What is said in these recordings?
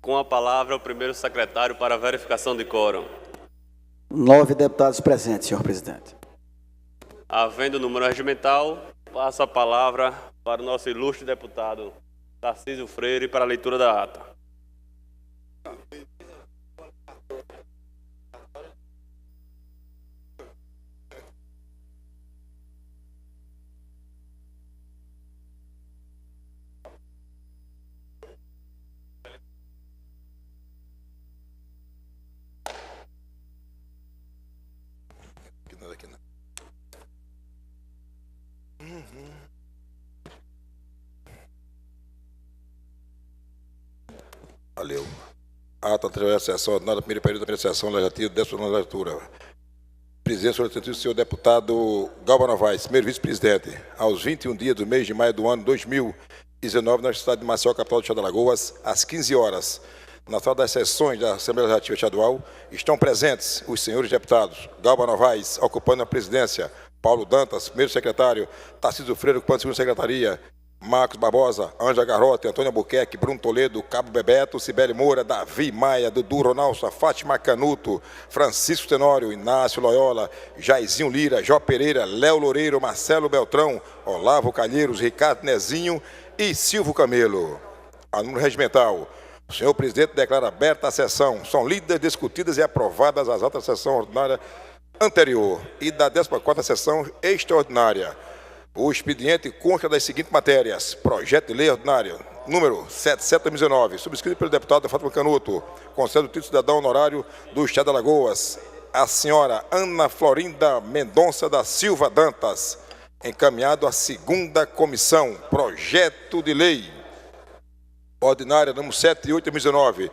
Com a palavra, o primeiro secretário para a verificação de quórum. 9 deputados presentes, senhor presidente. Havendo número regimental, passo a palavra para o nosso ilustre deputado Tarcísio Freire para a leitura da ata. Valeu. Ata através da sessão ordinária, primeiro período da primeira sessão legislativa, 10ª legislatura. Presidente, solicitado o senhor deputado Galba Novaes, primeiro vice-presidente, aos 21 dias do mês de maio do ano 2019, na cidade de Maceió, capital do Estado de Alagoas, às 15 horas. Na sala das sessões da Assembleia Legislativa Estadual, estão presentes os senhores deputados Galba Novaes, ocupando a presidência, Paulo Dantas, primeiro secretário, Tarcísio Freire, ocupando a segunda secretaria, Marcos Barbosa, Ângela Garrote, Antônio Albuquerque, Bruno Toledo, Cabo Bebeto, Sibeli Moura, Davi Maia, Dudu Ronaldo, Fátima Canuto, Francisco Tenório, Inácio Loyola, Jairzinho Lira, Jó Pereira, Léo Loureiro, Marcelo Beltrão, Olavo Calheiros, Ricardo Nezinho e Silvio Camelo. A número regimental. O senhor presidente declara aberta a sessão. São lidas, discutidas e aprovadas as atas da sessão ordinária anterior e da 14ª sessão extraordinária. O expediente consta das seguintes matérias: projeto de lei ordinário, número 77/2019, subscrito pelo deputado Fátima Canuto, concede o título de cidadão honorário do Estado de Alagoas, a senhora Ana Florinda Mendonça da Silva Dantas, encaminhado à 2ª comissão. Projeto de lei ordinária, número 78/2019,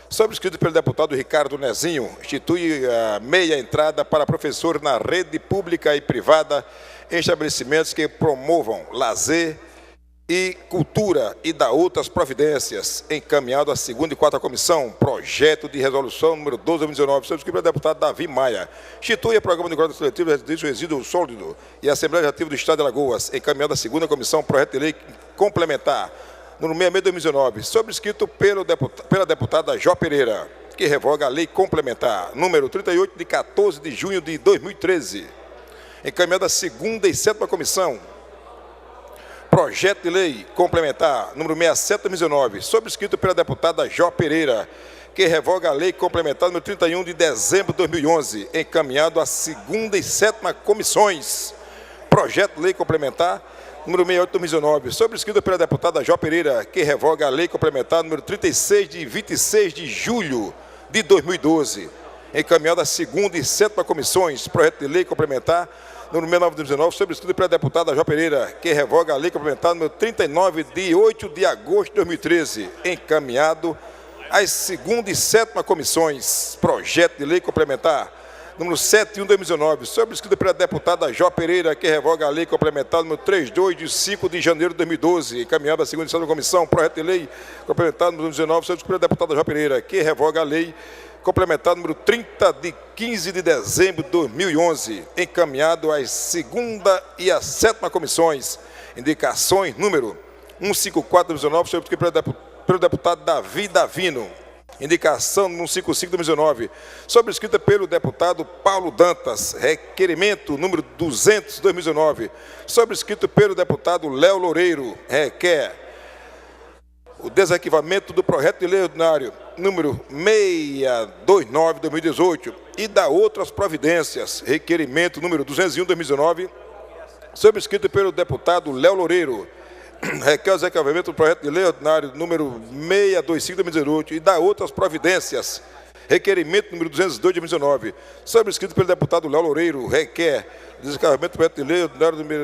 subscrito pelo deputado Ricardo Nezinho, institui a meia entrada para professores na rede pública e privada em estabelecimentos que promovam lazer e cultura e dá outras providências, encaminhado à 2ª e 4ª comissão. Projeto de resolução número 12/2019, subscrito pelo deputado Davi Maia, institui o programa de guarda seletivo de resíduo sólido e a Assembleia Legislativa do Estado de Alagoas, encaminhado à 2ª comissão. Projeto de lei complementar número 66/2019, subscrito pela deputada Jó Pereira, que revoga a lei complementar número 38 de 14 de junho de 2013, encaminhada à 2ª e 7ª comissão. Projeto de lei complementar número 67/2019, subscrito pela deputada Jó Pereira, que revoga a lei complementar número 31 de dezembro de 2011, encaminhado à 2ª e 7ª comissões. Projeto de lei complementar número 68/2019, subscrito pela deputada Jó Pereira, que revoga a lei complementar número 36 de 26 de julho de 2012, encaminhado à 2ª e 7ª comissões. Projeto de lei complementar número 69/2019, subscrito pela deputada Jó Pereira, que revoga a lei complementar número 39 de 8 de agosto de 2013, encaminhado às 2ª e 7ª comissões. Projeto de lei complementar número 71/2019, subscrito pela deputada Jó Pereira, que revoga a lei complementar número 32 de 5 de janeiro de 2012, encaminhado à 2ª e 7ª comissão. Projeto de lei complementar número 19, subscrito pela deputada Jó Pereira, que revoga a lei complementar número 30 de 15 de dezembro de 2011, encaminhado às 2ª e a 7ª comissões. Indicações número 154/2019, subscrito pelo deputado Davi Davino. Indicação número 155/2019, subscrita pelo deputado Paulo Dantas. Requerimento número 200/2019, subscrito pelo deputado Léo Loureiro. Requer o desarquivamento do projeto de lei ordinário número 629/2018 e da outras providências. Requerimento número 201/2019, subscrito pelo deputado Léo Loureiro. Requer o desarquivamento do projeto de lei ordinário número 625/2018 e da outras providências. Requerimento número 202/2019, subscrito pelo deputado Léo Loureiro. Requer desarquivamento do projeto de lei ordinário número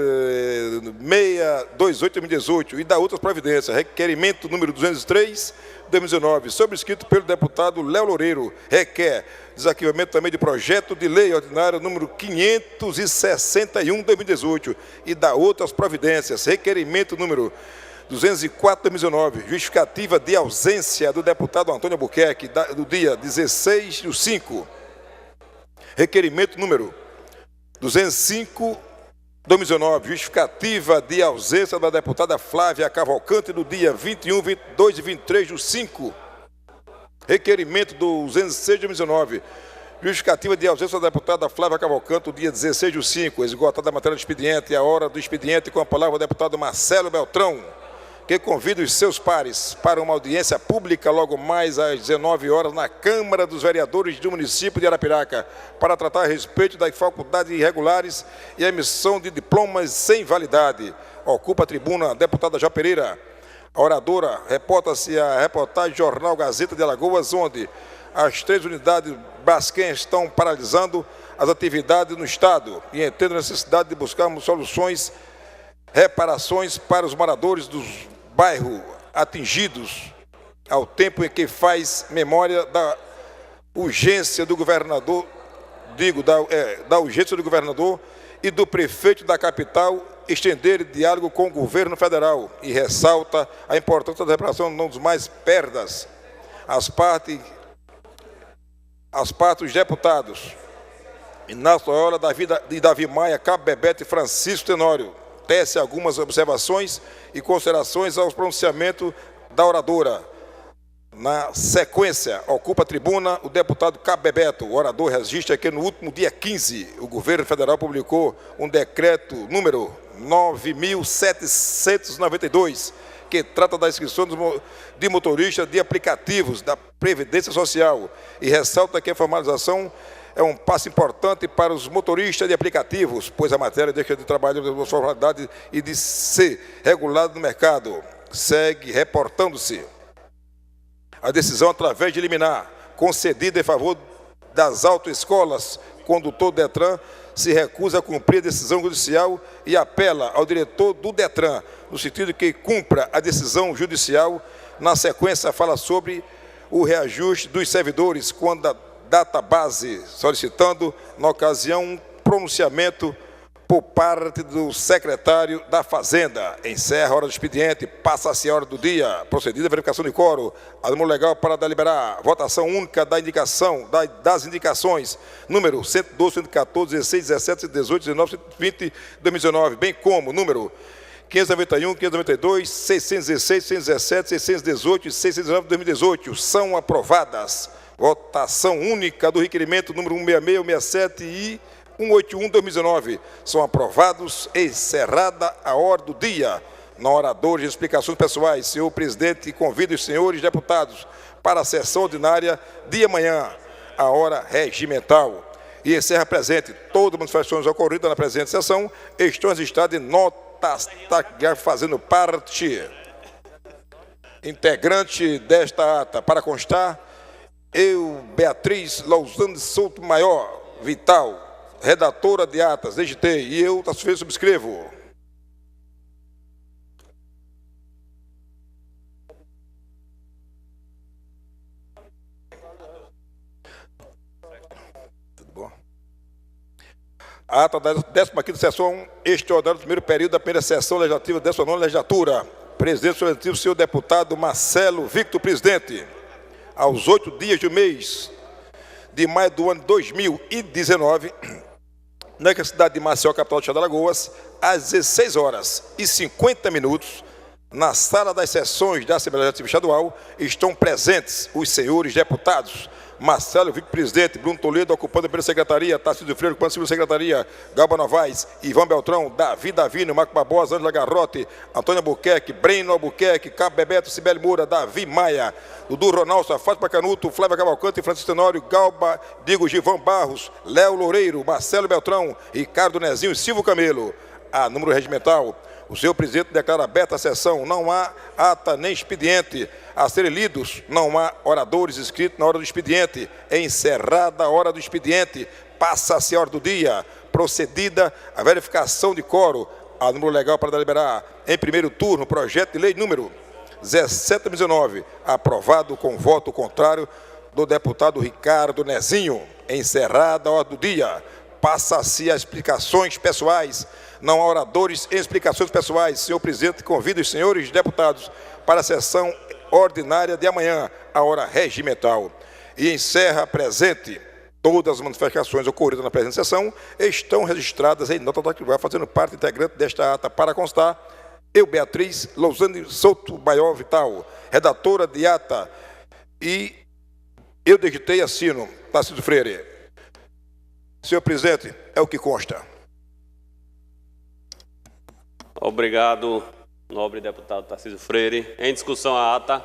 628/2018 e da outras providências. Requerimento número 203/2019, subscrito pelo deputado Léo Loureiro. Requer desarquivamento também de projeto de lei ordinário número 561/2018 e da outras providências. Requerimento número 204/2019, justificativa de ausência do deputado Antônio Albuquerque, do dia 16/5. Requerimento número 205/2019, justificativa de ausência da deputada Flávia Cavalcante, do dia 21, 22 e 23/5. Requerimento do 206 de 2019. Justificativa de ausência da deputada Flávia Cavalcanto, dia 16/5, esgotada a matéria do expediente e a hora do expediente, com a palavra o deputado Marcelo Beltrão, que convida os seus pares para uma audiência pública logo mais às 19 horas na Câmara dos Vereadores do município de Arapiraca, para tratar a respeito das faculdades irregulares e a emissão de diplomas sem validade. Ocupa a tribuna a deputada Jó Pereira. A oradora reporta-se a reportagem Jornal Gazeta de Alagoas, onde as 3 unidades Braskem estão paralisando as atividades no Estado e entendem a necessidade de buscarmos soluções, reparações para os moradores dos bairros atingidos, ao tempo em que faz memória da urgência do governador, da urgência do governador e do prefeito da capital estender diálogo com o governo federal e ressalta a importância da reparação não dos mais perdas. As partes, os deputados Inácio Ola, Davi Maia, Cabo Bebeto e Francisco Tenório, tece algumas observações e considerações aos pronunciamentos da oradora. Na sequência, ocupa a tribuna o deputado Cabo Bebeto. O orador registra que no último dia 15, o governo federal publicou um decreto número 9.792, que trata da inscrição de motoristas de aplicativos da Previdência Social e ressalta que a formalização é um passo importante para os motoristas de aplicativos, pois a matéria deixa de trabalhar de formalidade e de ser regulada no mercado. Segue reportando-se a decisão através de liminar, concedida em favor das autoescolas, condutor do Detran se recusa a cumprir a decisão judicial e apela ao diretor do Detran, no sentido que cumpra a decisão judicial. Na sequência, fala sobre o reajuste dos servidores, quando a data base, solicitando, na ocasião, um pronunciamento por parte do secretário da Fazenda. Encerra a hora do expediente, passa-se a hora do dia, procedida a verificação de quórum, número legal para deliberar, votação única das indicações, número 112, 114, 16, 17, 18, 19, 120, 2019, bem como número 591, 592, 616, 617, 618 e 619, 2018, são aprovadas. Votação única do requerimento número 166, 167 e 181, 2019. São aprovados. Encerrada a hora do dia. Na oradora de explicações pessoais, senhor presidente, convido os senhores deputados para a sessão ordinária de amanhã, a hora regimental. E encerra presente. Todas as manifestações ocorridas na presente sessão estão registradas em notas fazendo parte. Integrante desta ata, para constar, eu, Beatriz Lousane Souto Maior Vital, redatora de atas, digitei, e eu, Tasso subscrevo. Tudo bom? A ata da 15ª sessão extraordinária do primeiro período da primeira sessão legislativa da 19ª legislatura. Presidente supletivo, senhor deputado Marcelo Victor, presidente. Aos 8 dias do mês de maio do ano 2019, na cidade de Maceió, capital do estado de Alagoas, às 16h50, na sala das sessões da Assembleia Legislativa Estadual, estão presentes os senhores deputados Marcelo Victor, presidente, Bruno Toledo, ocupando a primeira secretaria, Tarcísio Freire, ocupando a segunda secretaria, Galba Novaes, Ivan Beltrão, Davi Davino, Marco Barbosa, Ângela Garrote, Antônio Albuquerque, Breno Albuquerque, Cabo Bebeto, Cibele Moura, Davi Maia, Dudu Ronaldo, Fátima Canuto, Flávia Cavalcante, Francisco Tenório, Galba, Givão Barros, Léo Loureiro, Marcelo Beltrão, Ricardo Nezinho e Silvio Camelo. A número regimental, o senhor presidente declara aberta a sessão, não há ata nem expediente a serem lidos, não há oradores inscritos na hora do expediente. É encerrada a hora do expediente, passa-se a hora do dia, procedida a verificação de quórum, a número legal para deliberar em primeiro turno, projeto de lei número 17/19, aprovado com voto contrário do deputado Ricardo Nezinho. Encerrada a hora do dia, passa-se a explicações pessoais. Não há oradores em explicações pessoais. Senhor presidente, convido os senhores deputados para a sessão ordinária de amanhã, a hora regimental. E encerra presente. Todas as manifestações ocorridas na presente sessão estão registradas em nota dactilar, fazendo parte integrante desta ata. Para constar, eu, Beatriz Lousane Souto Maior Vital, redatora de ata, e Eu digitei e assino, Tarcísio Freire. Senhor presidente, é o que consta. Obrigado, nobre deputado Tarcísio Freire. Em discussão a ata.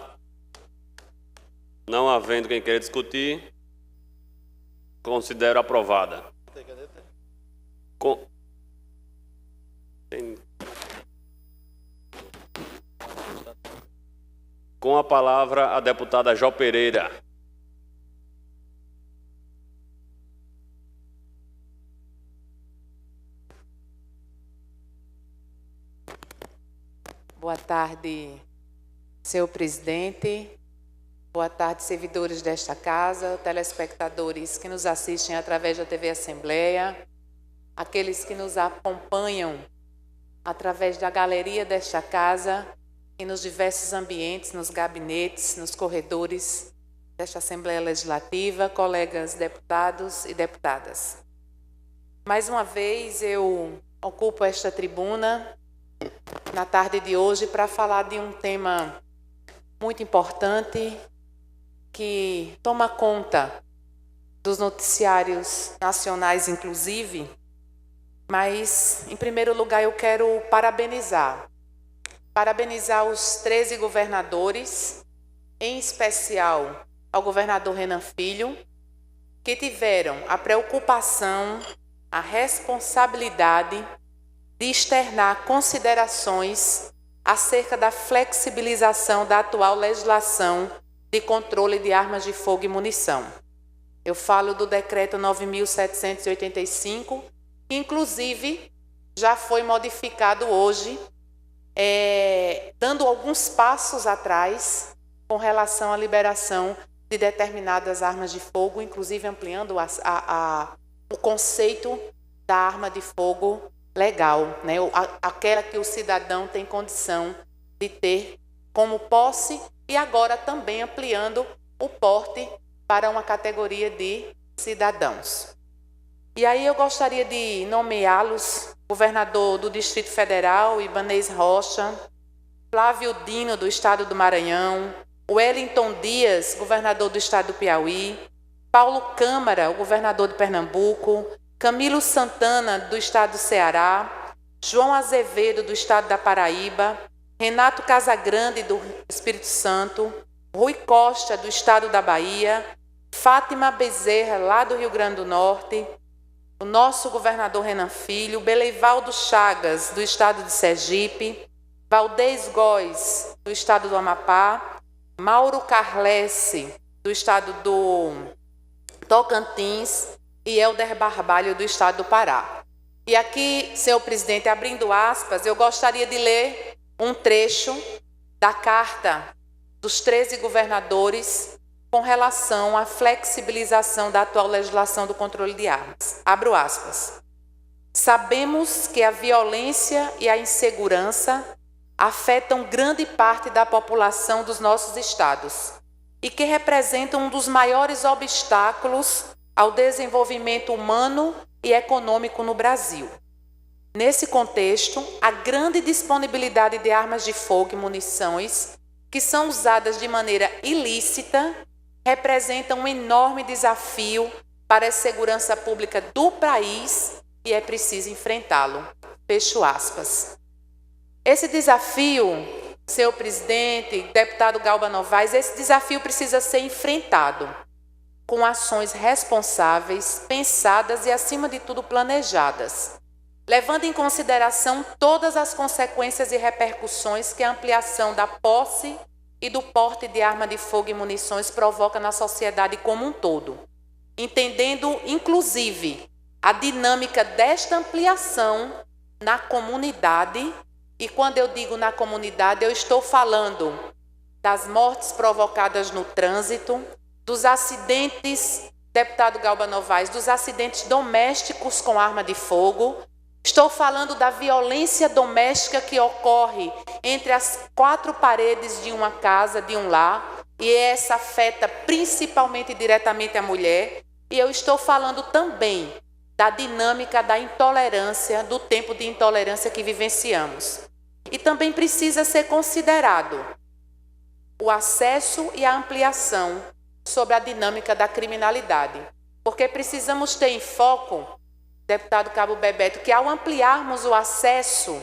Não havendo quem queira discutir, considero aprovada. Com a palavra, a deputada Jó Pereira. Boa tarde, senhor presidente. Boa tarde, servidores desta casa, telespectadores que nos assistem através da TV Assembleia, aqueles que nos acompanham através da galeria desta casa e nos diversos ambientes, nos gabinetes, nos corredores desta Assembleia Legislativa, colegas deputados e deputadas. Mais uma vez eu ocupo esta tribuna na tarde de hoje para falar de um tema muito importante que toma conta dos noticiários nacionais, inclusive, mas, em primeiro lugar, eu quero parabenizar os 13 governadores, em especial ao governador Renan Filho, que tiveram a preocupação, a responsabilidade de externar considerações acerca da flexibilização da atual legislação de controle de armas de fogo e munição. Eu falo do decreto 9.785, que inclusive já foi modificado hoje, dando alguns passos atrás com relação à liberação de determinadas armas de fogo, inclusive ampliando o conceito da arma de fogo legal, né? Aquela que o cidadão tem condição de ter como posse e agora também ampliando o porte para uma categoria de cidadãos. E aí eu gostaria de nomeá-los: governador do Distrito Federal, Ibanez Rocha, Flávio Dino, do Estado do Maranhão, Wellington Dias, governador do Estado do Piauí, Paulo Câmara, o governador de Pernambuco, Camilo Santana, do Estado do Ceará, João Azevedo, do Estado da Paraíba, Renato Casagrande, do Espírito Santo, Rui Costa, do Estado da Bahia, Fátima Bezerra, lá do Rio Grande do Norte, o nosso governador Renan Filho, Beleivaldo Chagas, do Estado de Sergipe, Valdez Góes, do Estado do Amapá, Mauro Carlesse, do Estado do Tocantins, e Helder Barbalho, do Estado do Pará. E aqui, senhor presidente, abrindo aspas, eu gostaria de ler um trecho da carta dos 13 governadores com relação à flexibilização da atual legislação do controle de armas. Abro aspas. Sabemos que a violência e a insegurança afetam grande parte da população dos nossos estados e que representam um dos maiores obstáculos ao desenvolvimento humano e econômico no Brasil. Nesse contexto, a grande disponibilidade de armas de fogo e munições que são usadas de maneira ilícita representa um enorme desafio para a segurança pública do país e é preciso enfrentá-lo. Fecho aspas. Esse desafio, senhor presidente, deputado Galba Novaes, esse desafio precisa ser enfrentado com ações responsáveis, pensadas e, acima de tudo, planejadas, levando em consideração todas as consequências e repercussões que a ampliação da posse e do porte de arma de fogo e munições provoca na sociedade como um todo, entendendo, inclusive, a dinâmica desta ampliação na comunidade. E quando eu digo na comunidade, eu estou falando das mortes provocadas no trânsito, dos acidentes, deputado Galba Novaes, dos acidentes domésticos com arma de fogo. Estou falando da violência doméstica que ocorre entre as 4 paredes de uma casa, de um lar, e essa afeta principalmente e diretamente a mulher. E eu estou falando também da dinâmica da intolerância, do tempo de intolerância que vivenciamos. E também precisa ser considerado o acesso e a ampliação sobre a dinâmica da criminalidade. Porque precisamos ter em foco, deputado Cabo Bebeto, que ao ampliarmos o acesso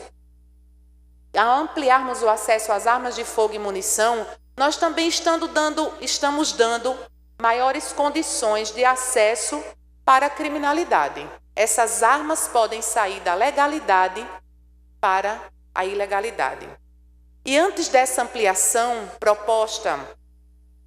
às armas de fogo e munição, nós também estamos dando maiores condições de acesso para a criminalidade. Essas armas podem sair da legalidade para a ilegalidade. E antes dessa ampliação proposta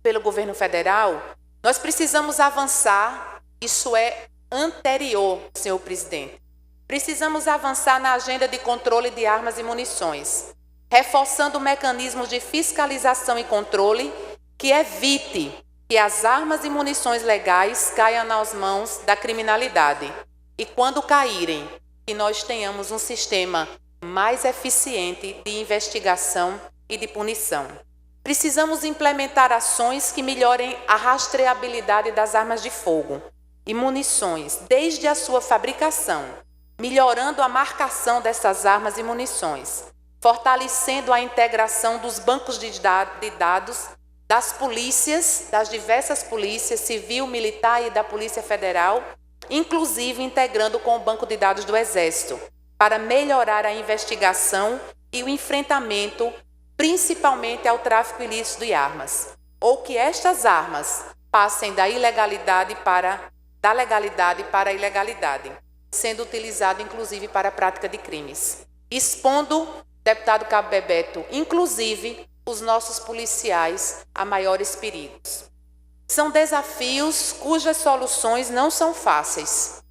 pelo governo federal, nós precisamos avançar, isso é anterior, senhor presidente. Precisamos avançar na agenda de controle de armas e munições, reforçando mecanismos de fiscalização e controle que evite que as armas e munições legais caiam nas mãos da criminalidade. E quando caírem, que nós tenhamos um sistema mais eficiente de investigação e de punição. Precisamos implementar ações que melhorem a rastreabilidade das armas de fogo e munições, desde a sua fabricação, melhorando a marcação dessas armas e munições, fortalecendo a integração dos bancos de dados das polícias, das diversas polícias, civil, militar e da Polícia Federal, inclusive integrando com o Banco de Dados do Exército, para melhorar a investigação e o enfrentamento, principalmente ao tráfico ilícito de armas, ou que estas armas passem da legalidade para a ilegalidade, sendo utilizado inclusive para a prática de crimes. Expondo, deputado Cabo Bebeto, inclusive os nossos policiais a maiores perigos. São desafios cujas soluções não são fáceis,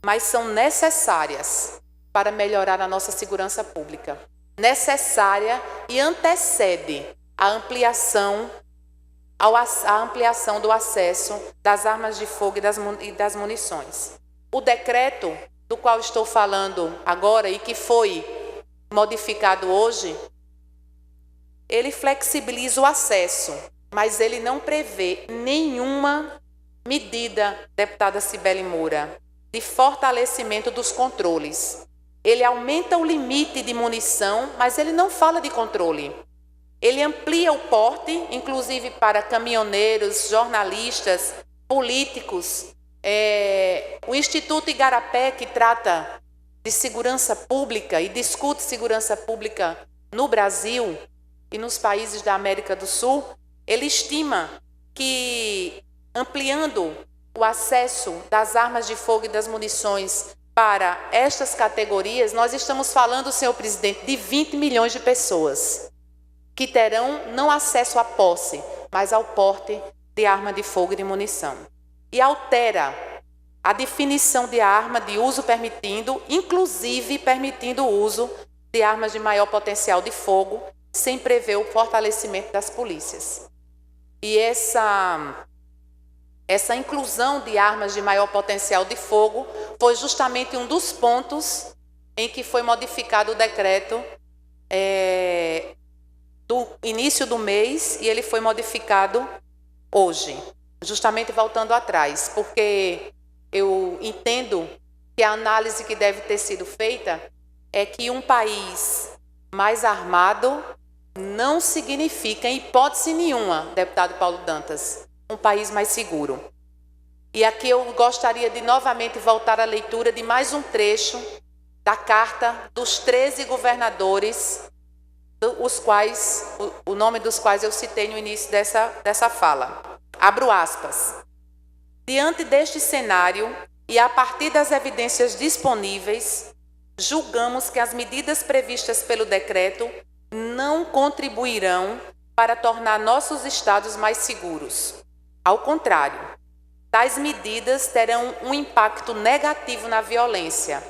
mas são necessárias para melhorar a nossa segurança pública. Necessária e antecede a ampliação do acesso das armas de fogo e das munições. O decreto do qual estou falando agora e que foi modificado hoje, ele flexibiliza o acesso, mas ele não prevê nenhuma medida, deputada Cibele Moura, de fortalecimento dos controles. Ele aumenta o limite de munição, mas ele não fala de controle. Ele amplia o porte, inclusive para caminhoneiros, jornalistas, políticos. O Instituto Igarapé, que trata de segurança pública e discute segurança pública no Brasil e nos países da América do Sul, ele estima que, ampliando o acesso das armas de fogo e das munições para estas categorias, nós estamos falando, senhor presidente, de 20 milhões de pessoas que terão não acesso à posse, mas ao porte de arma de fogo e de munição. E altera a definição de arma de uso permitindo, inclusive permitindo o uso de armas de maior potencial de fogo, sem prever o fortalecimento das polícias. E essa inclusão de armas de maior potencial de fogo foi justamente um dos pontos em que foi modificado o decreto do início do mês, e ele foi modificado hoje, justamente voltando atrás, porque eu entendo que a análise que deve ter sido feita é que um país mais armado não significa, em hipótese nenhuma, deputado Paulo Dantas, um país mais seguro. E aqui eu gostaria de novamente voltar à leitura de mais um trecho da carta dos 13 governadores, o nome dos quais eu citei no início dessa fala. Abro aspas. Diante deste cenário e a partir das evidências disponíveis, julgamos que as medidas previstas pelo decreto não contribuirão para tornar nossos estados mais seguros. Ao contrário, tais medidas terão um impacto negativo na violência,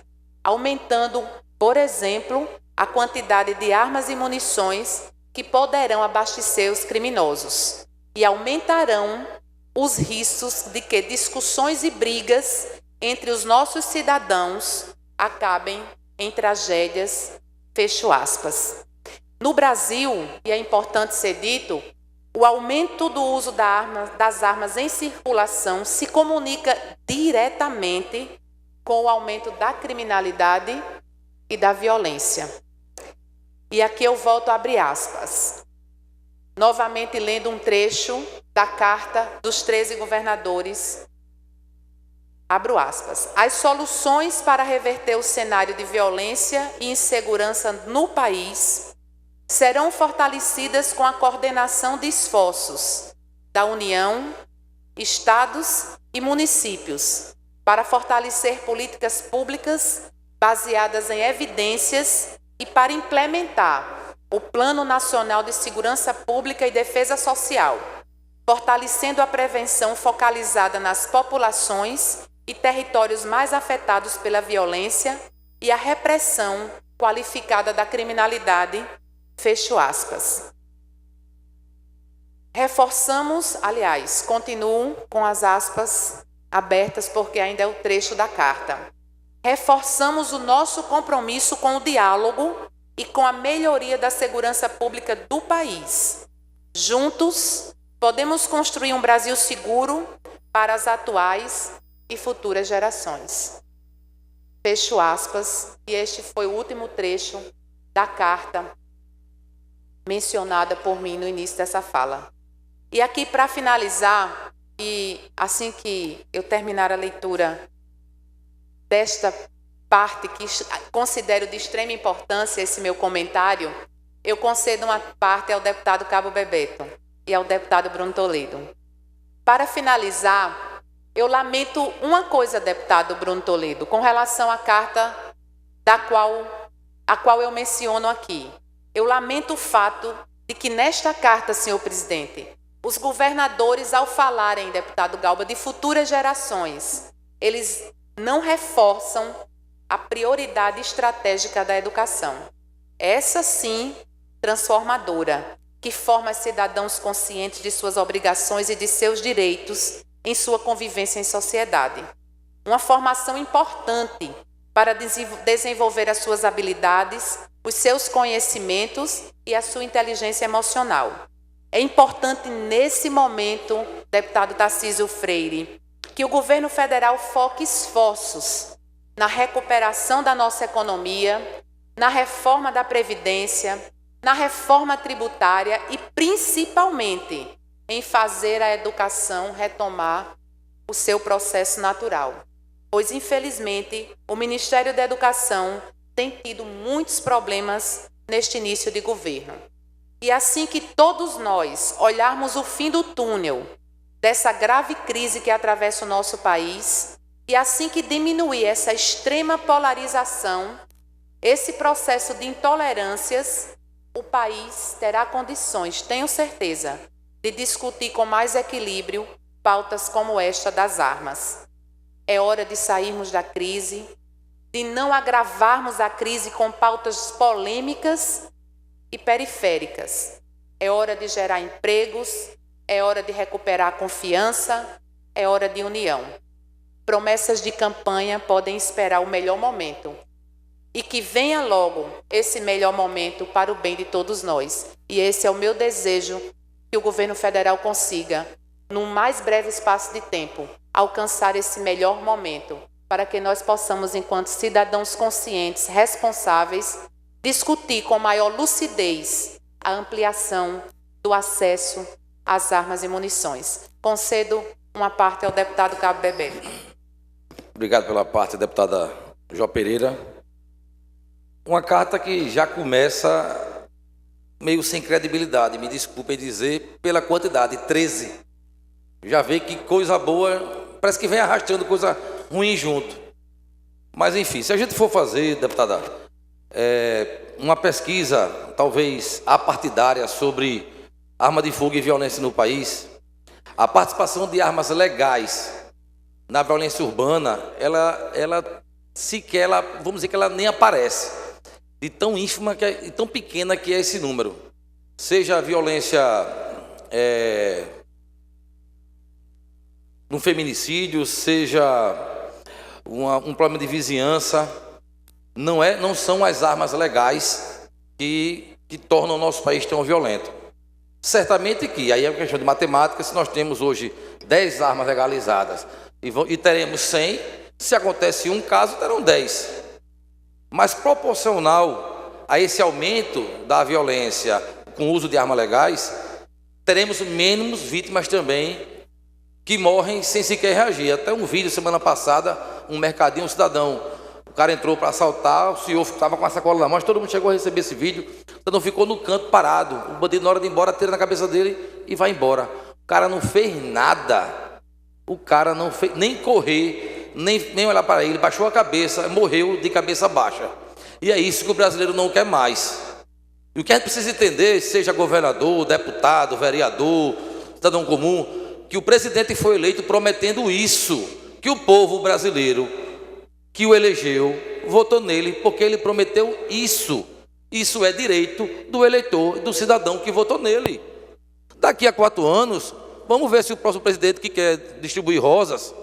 aumentando, por exemplo, a quantidade de armas e munições que poderão abastecer os criminosos e aumentarão os riscos de que discussões e brigas entre os nossos cidadãos acabem em tragédias, fecho aspas. No Brasil, e é importante ser dito, o aumento do uso das armas em circulação se comunica diretamente com o aumento da criminalidade e da violência. E aqui eu volto a abrir aspas. novamente lendo um trecho da Carta dos 13 Governadores. Abro aspas. As soluções para reverter o cenário de violência e insegurança no país serão fortalecidas com a coordenação de esforços da União, estados e municípios para fortalecer políticas públicas baseadas em evidências e para implementar o Plano Nacional de Segurança Pública e Defesa Social, fortalecendo a prevenção focalizada nas populações e territórios mais afetados pela violência e a repressão qualificada da criminalidade, fecho aspas. Reforçamos, aliás, continuo com as aspas abertas porque ainda é o trecho da carta. Reforçamos o nosso compromisso com o diálogo e com a melhoria da segurança pública do país. Juntos, podemos construir um Brasil seguro para as atuais e futuras gerações. Fecho aspas, e este foi o último trecho da carta mencionada por mim no início dessa fala. E aqui, para finalizar, e assim que eu terminar a leitura desta parte que considero de extrema importância esse meu comentário, eu concedo uma parte ao deputado Cabo Bebeto e ao deputado Bruno Toledo. Para finalizar, eu lamento uma coisa, deputado Bruno Toledo, com relação à carta a qual eu menciono aqui. Eu lamento o fato de que nesta carta, senhor presidente, os governadores, ao falarem, deputado Galba, de futuras gerações, eles não reforçam a prioridade estratégica da educação. Essa sim, transformadora, que forma cidadãos conscientes de suas obrigações e de seus direitos em sua convivência em sociedade. Uma formação importante para desenvolver as suas habilidades, os seus conhecimentos e a sua inteligência emocional. É importante nesse momento, deputado Tarcísio Freire, que o governo federal foque esforços na recuperação da nossa economia, na reforma da Previdência, na reforma tributária e, principalmente, em fazer a educação retomar o seu processo natural. Pois, infelizmente, o Ministério da Educação tem tido muitos problemas neste início de governo. E assim que todos nós olharmos o fim do túnel dessa grave crise que atravessa o nosso país, e assim que diminuir essa extrema polarização, esse processo de intolerâncias, o país terá condições, tenho certeza, de discutir com mais equilíbrio pautas como esta das armas. É hora de sairmos da crise, de não agravarmos a crise com pautas polêmicas e periféricas. É hora de gerar empregos, é hora de recuperar a confiança, é hora de união. Promessas de campanha podem esperar o melhor momento. E que venha logo esse melhor momento para o bem de todos nós. E esse é o meu desejo, que o governo federal consiga, num mais breve espaço de tempo, alcançar esse melhor momento, para que nós possamos, enquanto cidadãos conscientes, responsáveis, discutir com maior lucidez a ampliação do acesso às armas e munições. Concedo uma parte ao deputado Cabo Bebeto. Obrigado pela parte, deputada Jó Pereira. Uma carta que já começa meio sem credibilidade, me desculpem dizer, pela quantidade, 13. Já vê que coisa boa, parece que vem arrastando coisa ruim junto. Mas enfim, se a gente for fazer, deputada, uma pesquisa, talvez apartidária, sobre arma de fogo e violência no país, a participação de armas legais na violência urbana, ela sequer, vamos dizer que ela nem aparece, de tão ínfima e tão pequena que é esse número. Seja a violência no feminicídio, seja um problema de vizinhança, não são as armas legais que tornam o nosso país tão violento. Certamente que, aí é uma questão de matemática, se nós temos hoje 10 armas legalizadas e teremos 100, se acontece um caso, terão 10. Mas proporcional a esse aumento da violência com o uso de armas legais, teremos menos vítimas também que morrem sem sequer reagir. Até um vídeo semana passada, um mercadinho, um cidadão, o cara entrou para assaltar, o senhor estava com a sacola na mão, todo mundo chegou a receber esse vídeo, o cidadão ficou no canto parado, o bandido na hora de ir embora tira na cabeça dele e vai embora. O cara não fez nada, o cara não fez nem correr, nem olhar para ele, baixou a cabeça, morreu de cabeça baixa. E é isso que o brasileiro não quer mais. E o que a gente precisa entender, seja governador, deputado, vereador, cidadão comum, que o presidente foi eleito prometendo isso, que o povo brasileiro que o elegeu votou nele porque ele prometeu isso. Isso é direito do eleitor, do cidadão que votou nele. Daqui a 4 anos, vamos ver se o próximo presidente que quer distribuir rosas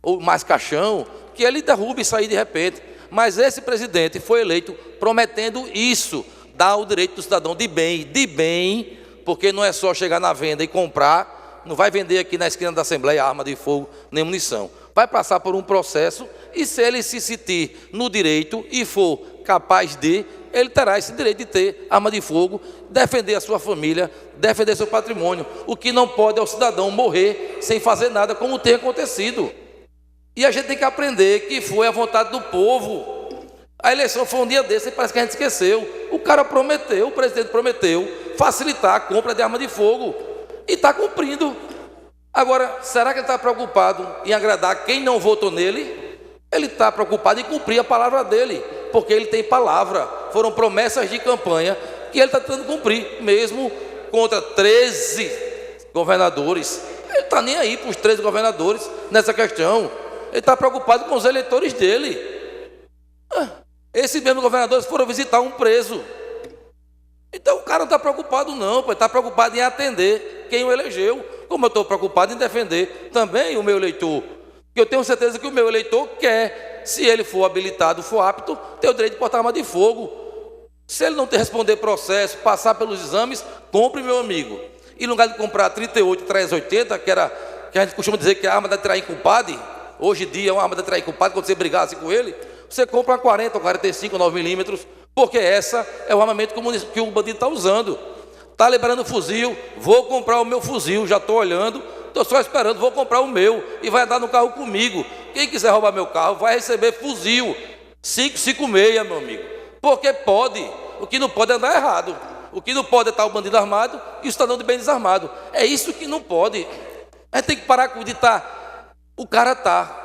ou mais caixão, que ele derrube isso aí de repente. Mas esse presidente foi eleito prometendo isso, dar o direito do cidadão de bem, porque não é só chegar na venda e comprar, não vai vender aqui na esquina da Assembleia arma de fogo nem munição. Vai passar por um processo e se ele se sentir no direito e for capaz de, ele terá esse direito de ter arma de fogo, defender a sua família, defender seu patrimônio. O que não pode é o cidadão morrer sem fazer nada, como tem acontecido. E a gente tem que aprender que foi a vontade do povo. A eleição foi um dia desse e parece que a gente esqueceu. O cara prometeu, o presidente prometeu facilitar a compra de arma de fogo e está cumprindo. Agora, será que ele está preocupado em agradar quem não votou nele? Ele está preocupado em cumprir a palavra dele, porque ele tem palavra. Foram promessas de campanha que ele está tentando cumprir, mesmo contra 13 governadores. Ele está nem aí para os 13 governadores nessa questão. Ele está preocupado com os eleitores dele. Esses mesmos governadores foram visitar um preso. Então o cara não está preocupado não, ele está preocupado em atender quem o elegeu, como eu estou preocupado em defender também o meu eleitor. Eu tenho certeza que o meu eleitor quer, se ele for habilitado, for apto, ter o direito de portar arma de fogo. Se ele não ter responder processo, passar pelos exames, compre, meu amigo. E no lugar de comprar 38, 380, que a gente costuma dizer que é a arma da trair culpado, hoje em dia é uma arma da trair culpado, quando você brigasse com ele, você compra uma 40 ou 45, 9 milímetros, porque essa é o armamento que o bandido está usando. Está liberando fuzil, vou comprar o meu fuzil, já estou olhando, estou só esperando, vou comprar o meu e vai andar no carro comigo. Quem quiser roubar meu carro vai receber fuzil 5,56, meu amigo. Porque pode, o que não pode é andar errado. O que não pode é estar o bandido armado e o cidadão de bem desarmado. É isso que não pode. A gente tem que parar de estar. O cara está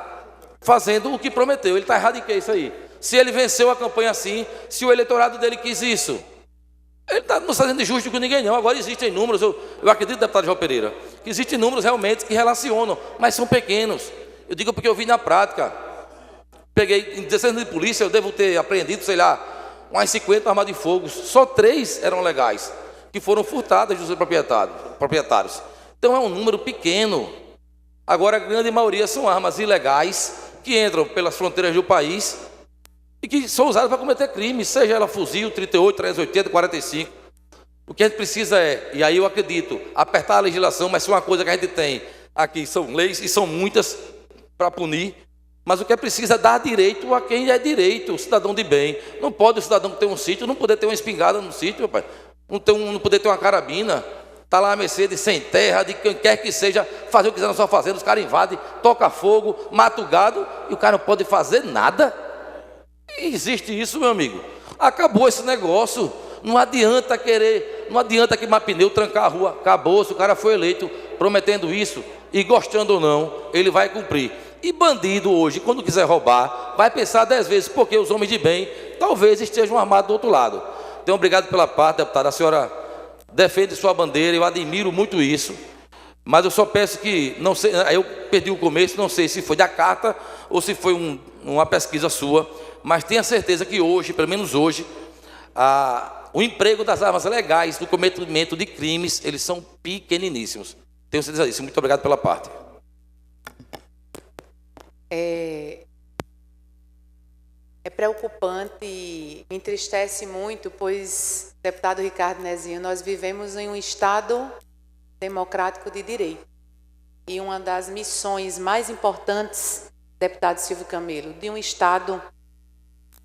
fazendo o que prometeu. Ele está errado em que isso aí? Se ele venceu a campanha assim, se o eleitorado dele quis isso, ele não está sendo injusto com ninguém não. Agora existem números, eu acredito, deputado João Pereira, que existem números realmente que relacionam, mas são pequenos. Eu digo porque eu vi na prática. Peguei em 16 anos de polícia, eu devo ter apreendido, sei lá, umas 50 armas de fogo. Só 3 eram legais, que foram furtadas dos proprietários. Então é um número pequeno. Agora a grande maioria são armas ilegais que entram pelas fronteiras do país e que são usadas para cometer crimes, seja ela fuzil, 38, 380, 45. O que a gente precisa é, e aí eu acredito, apertar a legislação, mas uma coisa que a gente tem aqui são leis, e são muitas para punir, mas o que é preciso é dar direito a quem é direito, o cidadão de bem. Não pode o cidadão que tem um sítio, não poder ter uma espingarda no sítio, rapaz. Não poder ter uma carabina, está lá a Mercedes sem terra, de quem quer que seja, fazer o que quiser na sua fazenda, os caras invadem, toca fogo, mata o gado, e o cara não pode fazer nada. Existe isso, meu amigo. Acabou esse negócio. Não adianta queimar pneu, trancar a rua. Acabou, se o cara foi eleito prometendo isso, e gostando ou não, ele vai cumprir. E bandido hoje, quando quiser roubar, vai pensar 10 vezes, porque os homens de bem talvez estejam armados do outro lado. Então, obrigado pela parte, deputada. A senhora defende sua bandeira, eu admiro muito isso. Mas eu só peço que, não sei, eu perdi o começo, não sei se foi da carta ou se foi uma pesquisa sua, mas tenha certeza que hoje, pelo menos hoje, o emprego das armas legais no cometimento de crimes, eles são pequeniníssimos. Tenho certeza disso. Muito obrigado pela parte. É preocupante e me entristece muito, pois, deputado Ricardo Nezinho, nós vivemos em um Estado democrático de direito. E uma das missões mais importantes, deputado Silvio Camelo, de um Estado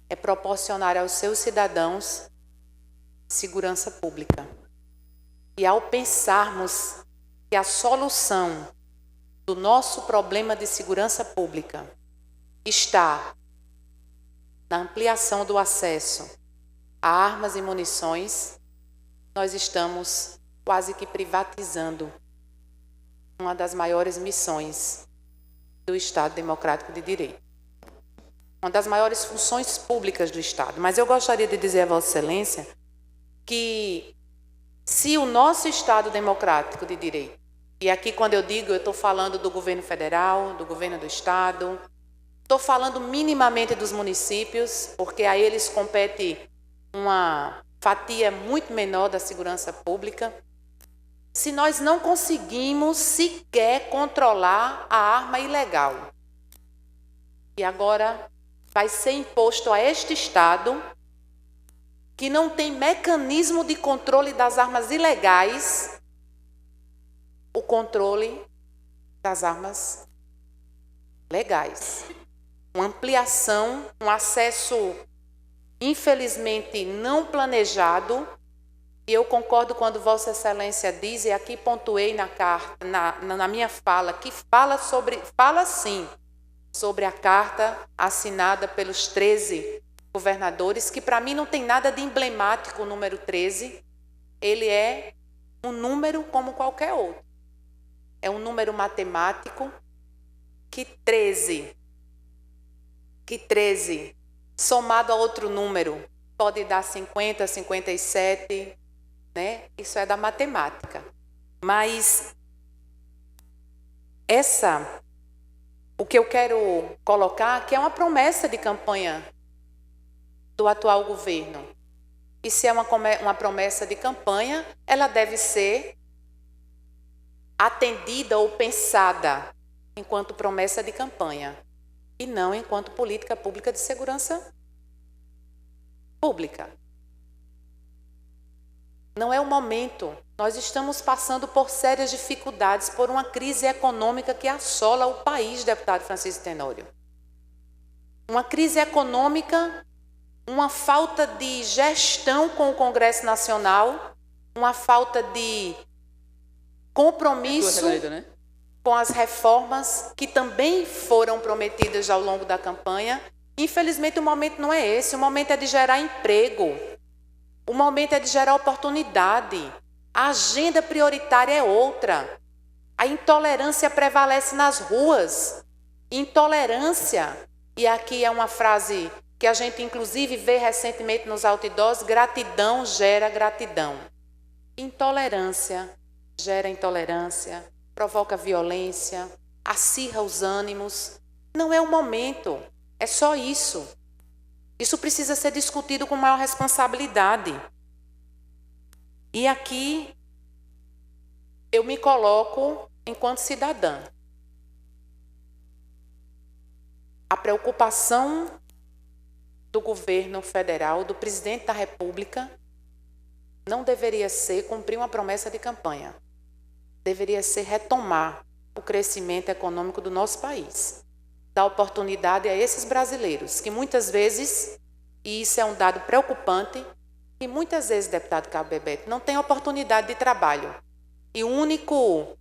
é proporcionar aos seus cidadãos segurança pública. E ao pensarmos que a solução do nosso problema de segurança pública está na ampliação do acesso a armas e munições, nós estamos quase que privatizando uma das maiores missões do Estado Democrático de Direito. Uma das maiores funções públicas do Estado. Mas eu gostaria de dizer a Vossa Excelência que se o nosso Estado Democrático de Direito, e aqui quando eu digo, eu estou falando do governo federal, do governo do Estado, estou falando minimamente dos municípios, porque a eles compete uma fatia muito menor da segurança pública. Se nós não conseguimos sequer controlar a arma ilegal, e agora vai ser imposto a este Estado, que não tem mecanismo de controle das armas ilegais, o controle das armas legais. Uma ampliação, um acesso, infelizmente, não planejado. E eu concordo quando Vossa Excelência diz, e aqui pontuei na carta, na minha fala, que fala sim sobre a carta assinada pelos 13 governadores, que para mim não tem nada de emblemático o número 13, ele é um número como qualquer outro. É um número matemático que 13 somado a outro número pode dar 50, 57, né? Isso é da matemática. Mas o que eu quero colocar aqui é uma promessa de campanha do atual governo. E se é uma promessa de campanha, ela deve ser atendida ou pensada enquanto promessa de campanha e não enquanto política pública de segurança pública. Não é o momento. Nós estamos passando por sérias dificuldades, por uma crise econômica que assola o país, deputado Francisco Tenório. Uma crise econômica, uma falta de gestão com o Congresso Nacional, uma falta de compromisso com as reformas que também foram prometidas ao longo da campanha. Infelizmente, o momento não é esse. O momento é de gerar emprego. O momento é de gerar oportunidade. A agenda prioritária é outra. A intolerância prevalece nas ruas. Intolerância, e aqui é uma frase que a gente inclusive vê recentemente nos outdoors, gratidão gera gratidão. Intolerância gera intolerância, provoca violência, acirra os ânimos. Não é o momento, é só isso. Isso precisa ser discutido com maior responsabilidade. E aqui eu me coloco enquanto cidadã. A preocupação do governo federal, do presidente da República, não deveria ser cumprir uma promessa de campanha. Deveria ser retomar o crescimento econômico do nosso país. Dar oportunidade a esses brasileiros, que muitas vezes, e isso é um dado preocupante, que muitas vezes, deputado Cabo Bebeto, não tem oportunidade de trabalho. E o único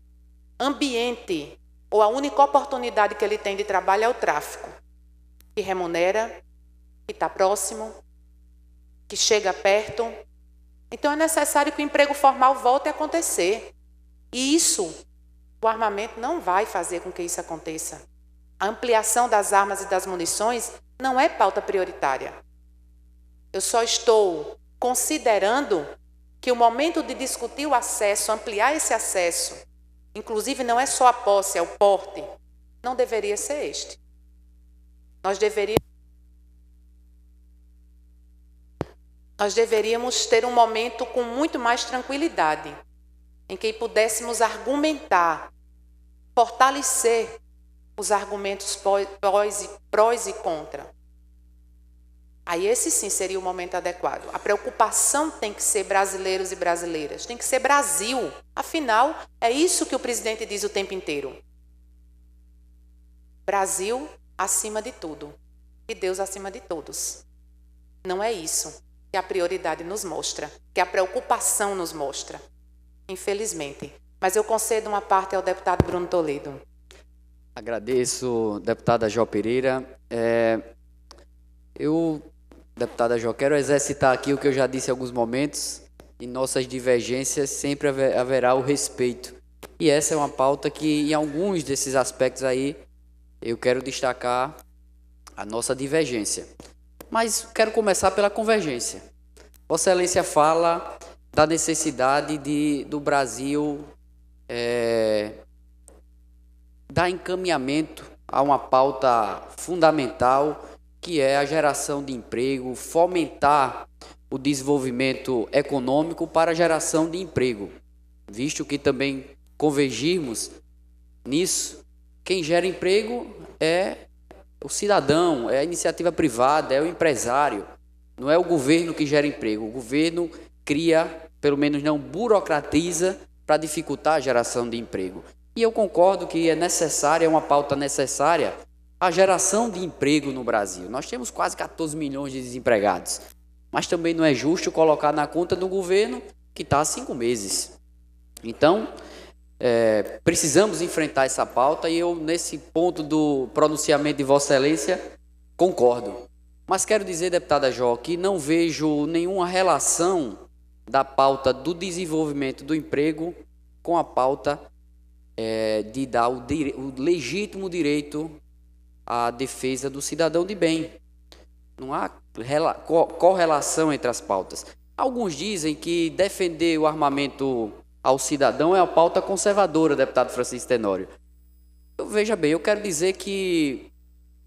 ambiente, ou a única oportunidade que ele tem de trabalho é o tráfico, que remunera, que está próximo, que chega perto. Então é necessário que o emprego formal volte a acontecer. E isso, o armamento não vai fazer com que isso aconteça. A ampliação das armas e das munições não é pauta prioritária. Eu só estou considerando que o momento de discutir o acesso, ampliar esse acesso, inclusive não é só a posse, é o porte, não deveria ser este. Nós deveríamos ter um momento com muito mais tranquilidade, em que pudéssemos argumentar, fortalecer os argumentos prós e contra. Aí esse sim seria o momento adequado. A preocupação tem que ser brasileiros e brasileiras, tem que ser Brasil. Afinal, é isso que o presidente diz o tempo inteiro. Brasil acima de tudo e Deus acima de todos. Não é isso que a prioridade nos mostra, que a preocupação nos mostra. infelizmente. Mas eu concedo uma parte ao deputado Bruno Toledo. Agradeço, deputada Jó Pereira. Deputada Jó, quero exercitar aqui o que eu já disse em alguns momentos. Em nossas divergências sempre haverá o respeito. E essa é uma pauta que, em alguns desses aspectos aí, eu quero destacar a nossa divergência. Mas quero começar pela convergência. Vossa Excelência fala da necessidade do Brasil dar encaminhamento a uma pauta fundamental, que é a geração de emprego, fomentar o desenvolvimento econômico para a geração de emprego. Visto que também convergirmos nisso, quem gera emprego é o cidadão, é a iniciativa privada, é o empresário. Não é o governo que gera emprego. O governo cria, pelo menos não burocratiza, para dificultar a geração de emprego. E eu concordo que é necessária, é uma pauta necessária, a geração de emprego no Brasil. Nós temos quase 14 milhões de desempregados. Mas também não é justo colocar na conta do governo que está há 5 meses. Então, precisamos enfrentar essa pauta e eu, nesse ponto do pronunciamento de Vossa Excelência, concordo. Mas quero dizer, deputada Jó, que não vejo nenhuma relação da pauta do desenvolvimento do emprego com a pauta de dar o legítimo direito à defesa do cidadão de bem. Não há correlação entre as pautas. Alguns dizem que defender o armamento ao cidadão é uma pauta conservadora, deputado Francisco Tenório. Veja bem, eu quero dizer que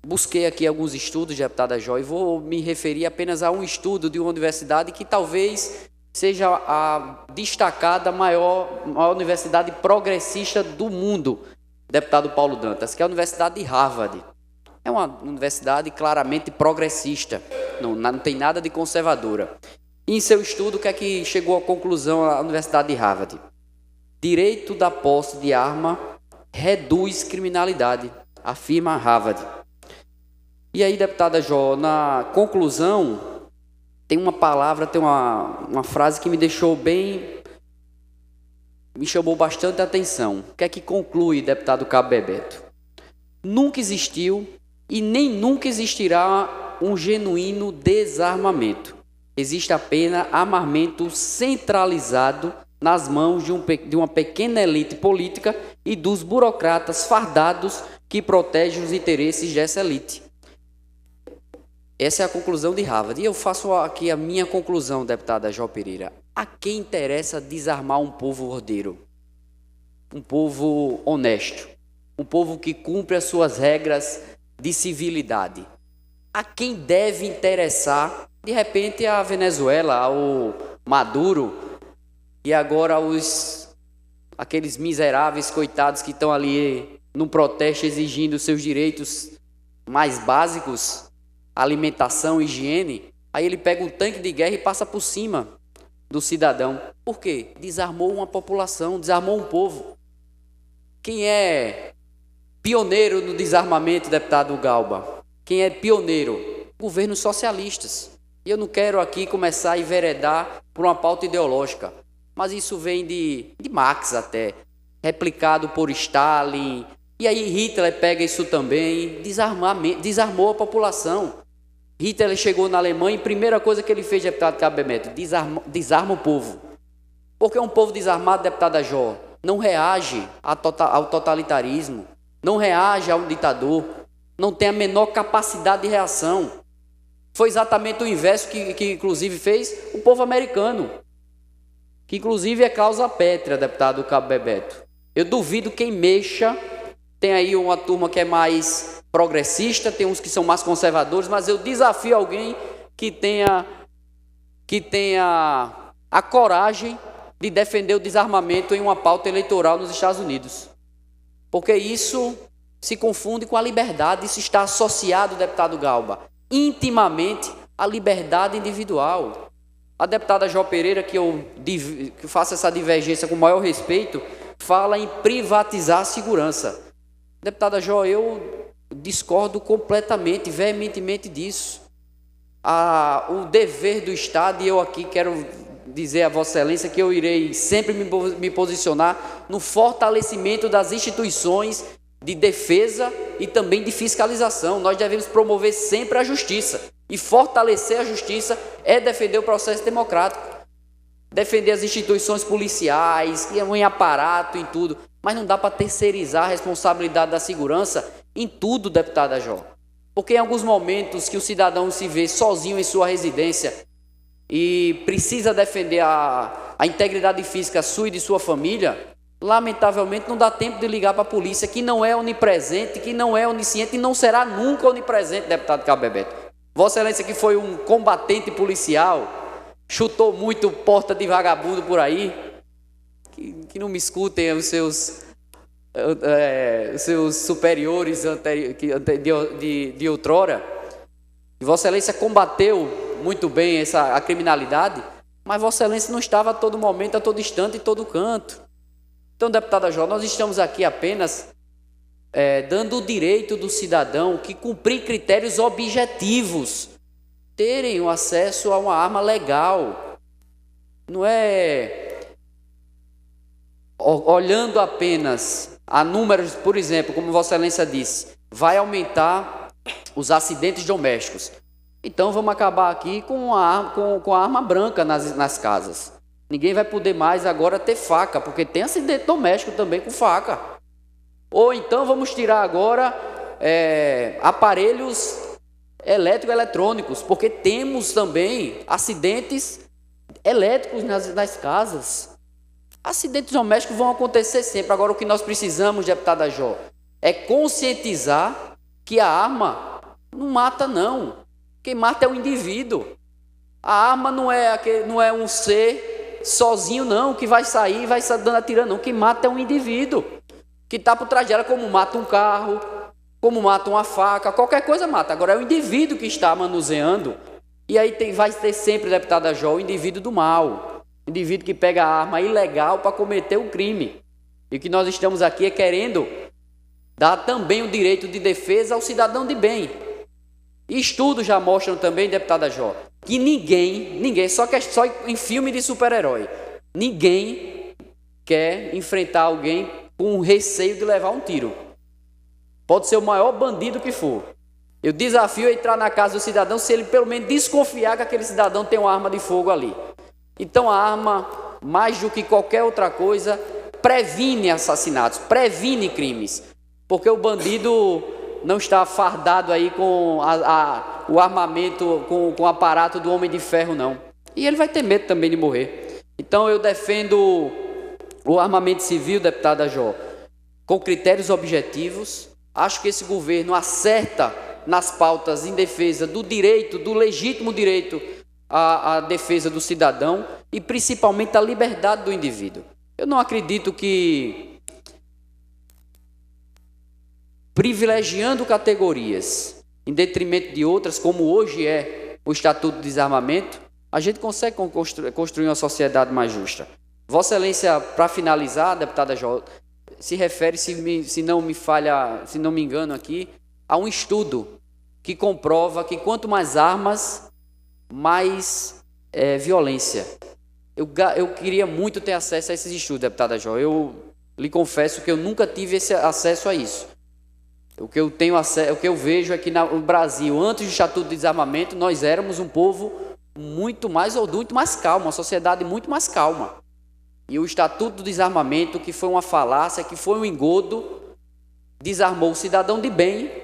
busquei aqui alguns estudos, deputada Jó, e vou me referir apenas a um estudo de uma universidade que talvez seja a destacada maior universidade progressista do mundo, deputado Paulo Dantas, que é a Universidade de Harvard. É uma universidade claramente progressista, não tem nada de conservadora. E em seu estudo, o que é que chegou à conclusão a Universidade de Harvard? Direito da posse de arma reduz criminalidade, afirma Harvard. E aí, deputada Jó, na conclusão, tem uma palavra, tem uma frase que me chamou bastante atenção. O que é que conclui, deputado Cabo Bebeto? Nunca existiu e nem nunca existirá um genuíno desarmamento. Existe apenas armamento centralizado nas mãos de uma pequena elite política e dos burocratas fardados que protegem os interesses dessa elite. Essa é a conclusão de Harvard. E eu faço aqui a minha conclusão, deputada Jó Pereira. A quem interessa desarmar um povo ordeiro? Um povo honesto. Um povo que cumpre as suas regras de civilidade. A quem deve interessar, de repente, a Venezuela, ao Maduro, e agora aqueles miseráveis coitados que estão ali no protesto exigindo seus direitos mais básicos, alimentação, higiene. Aí ele pega um tanque de guerra e passa por cima do cidadão. Por quê? Desarmou uma população, desarmou um povo. Quem é pioneiro no desarmamento, deputado Galba? Quem é pioneiro? Governos socialistas. E eu não quero aqui começar a enveredar por uma pauta ideológica, mas isso vem de Marx até, replicado por Stalin. E aí Hitler pega isso também, desarmou a população. Hitler chegou na Alemanha e a primeira coisa que ele fez, deputado Cabo Bebeto, desarma o povo. Porque um povo desarmado, deputada Jó, não reage ao totalitarismo, não reage a um ditador, não tem a menor capacidade de reação. Foi exatamente o inverso que inclusive fez o povo americano, que inclusive é causa pétrea, deputado Cabo Bebeto. Eu duvido quem mexa. Tem aí uma turma que é mais progressista, tem uns que são mais conservadores, mas eu desafio alguém que tenha a coragem de defender o desarmamento em uma pauta eleitoral nos Estados Unidos. Porque isso se confunde com a liberdade, isso está associado, deputado Galba, intimamente à liberdade individual. A deputada Jó Pereira, que eu faço essa divergência com o maior respeito, fala em privatizar a segurança. Deputada Jó, eu discordo completamente, veementemente disso. O dever do Estado, e eu aqui quero dizer a Vossa Excelência que eu irei sempre me posicionar no fortalecimento das instituições de defesa e também de fiscalização. Nós devemos promover sempre a justiça, e fortalecer a justiça é defender o processo democrático, defender as instituições policiais, em aparato, em tudo, mas não dá para terceirizar a responsabilidade da segurança em tudo, deputada Jó, porque em alguns momentos que o cidadão se vê sozinho em sua residência e precisa defender a integridade física sua e de sua família, lamentavelmente não dá tempo de ligar para a polícia, que não é onipresente, que não é onisciente e não será nunca onipresente, deputado Cabo Bebeto. Vossa Excelência, que foi um combatente policial, chutou muito porta de vagabundo por aí, que não me escutem os seus superiores de outrora. E Vossa Excelência combateu muito bem a criminalidade, mas Vossa Excelência não estava a todo momento, a todo instante, em todo canto. Então, deputada Jó, nós estamos aqui apenas dando o direito do cidadão que cumprir critérios objetivos, terem o acesso a uma arma legal. Não é olhando apenas a números, por exemplo, como Vossa Excelência disse, vai aumentar os acidentes domésticos. Então vamos acabar aqui com a arma branca nas casas. Ninguém vai poder mais agora ter faca, porque tem acidente doméstico também com faca. Ou então vamos tirar agora aparelhos eletrônicos, porque temos também acidentes elétricos nas casas. Acidentes domésticos vão acontecer sempre. Agora o que nós precisamos, deputada Jó, é conscientizar que a arma não mata não. Quem mata é o indivíduo. A arma não é um ser sozinho não, que vai sair e vai dando atirando não. Quem mata é um indivíduo que está por trás dela, como mata um carro, como mata uma faca, qualquer coisa mata. Agora é o indivíduo que está manuseando. E aí vai ter sempre, deputada Jó, o indivíduo do mal, o indivíduo que pega a arma ilegal para cometer o crime. E o que nós estamos aqui é querendo dar também o direito de defesa ao cidadão de bem. E estudos já mostram também, deputada Jó, que ninguém, só em filme de super-herói, ninguém quer enfrentar alguém com receio de levar um tiro. Pode ser o maior bandido que for. Eu desafio a entrar na casa do cidadão se ele pelo menos desconfiar que aquele cidadão tem uma arma de fogo ali. Então a arma, mais do que qualquer outra coisa, previne assassinatos, previne crimes. Porque o bandido não está fardado aí com o armamento, com o aparato do Homem de Ferro, não. E ele vai ter medo também de morrer. Então eu defendo o armamento civil, deputada Jó, com critérios objetivos. Acho que esse governo acerta nas pautas em defesa do direito, do legítimo direito à defesa do cidadão e principalmente a liberdade do indivíduo. Eu não acredito que privilegiando categorias em detrimento de outras, como hoje é o Estatuto de Desarmamento, a gente consegue construir uma sociedade mais justa. Vossa Excelência, para finalizar, deputada Jó, se refere, se não me engano aqui, a um estudo que comprova que quanto mais armas, mais violência. Eu queria muito ter acesso a esses estudos, deputada Jó. Eu lhe confesso que eu nunca tive esse acesso a isso. O que eu vejo é que no Brasil, antes do Estatuto de Desarmamento, nós éramos um povo muito mais calmo, uma sociedade muito mais calma. E o Estatuto do Desarmamento, que foi uma falácia, que foi um engodo, desarmou o cidadão de bem,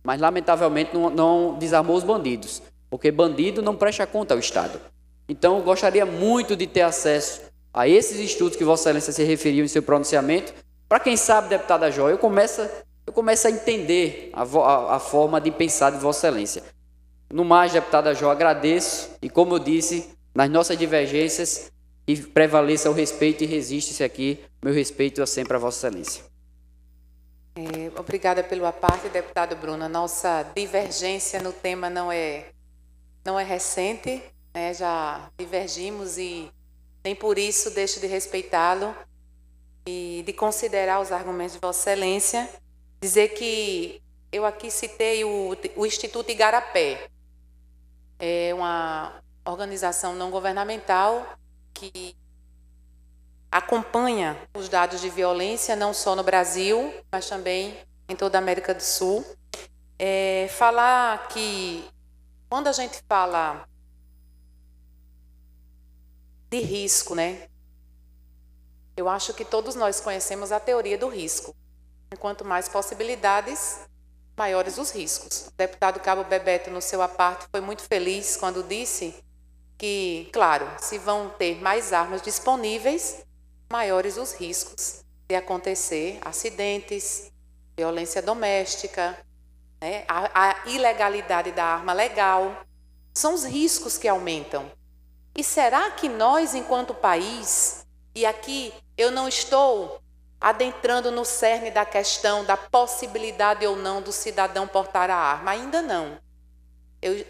mas lamentavelmente não desarmou os bandidos, porque bandido não presta conta ao Estado. Então eu gostaria muito de ter acesso a esses estudos que Vossa Excelência se referiu em seu pronunciamento, para quem sabe, deputada Jó, eu começo a entender a forma de pensar de Vossa Excelência. No mais, deputada Jó, agradeço e, como eu disse, nas nossas divergências, que prevaleça o respeito e resiste-se aqui, meu respeito é sempre a Vossa Excelência. Obrigada pela parte, deputado Bruno. A nossa divergência no tema não é recente, né? Já divergimos e nem por isso deixo de respeitá-lo e de considerar os argumentos de Vossa Excelência. Dizer que eu aqui citei o Instituto Igarapé. É uma organização não governamental que acompanha os dados de violência, não só no Brasil, mas também em toda a América do Sul. Falar que, quando a gente fala de risco, né? Eu acho que todos nós conhecemos a teoria do risco. Quanto mais possibilidades, maiores os riscos. O deputado Cabo Bebeto, no seu aparte, foi muito feliz quando disse que, claro, se vão ter mais armas disponíveis, maiores os riscos de acontecer acidentes, violência doméstica, né? A ilegalidade da arma legal. São os riscos que aumentam. E será que nós, enquanto país, e aqui eu não estou adentrando no cerne da questão da possibilidade ou não do cidadão portar a arma, ainda não.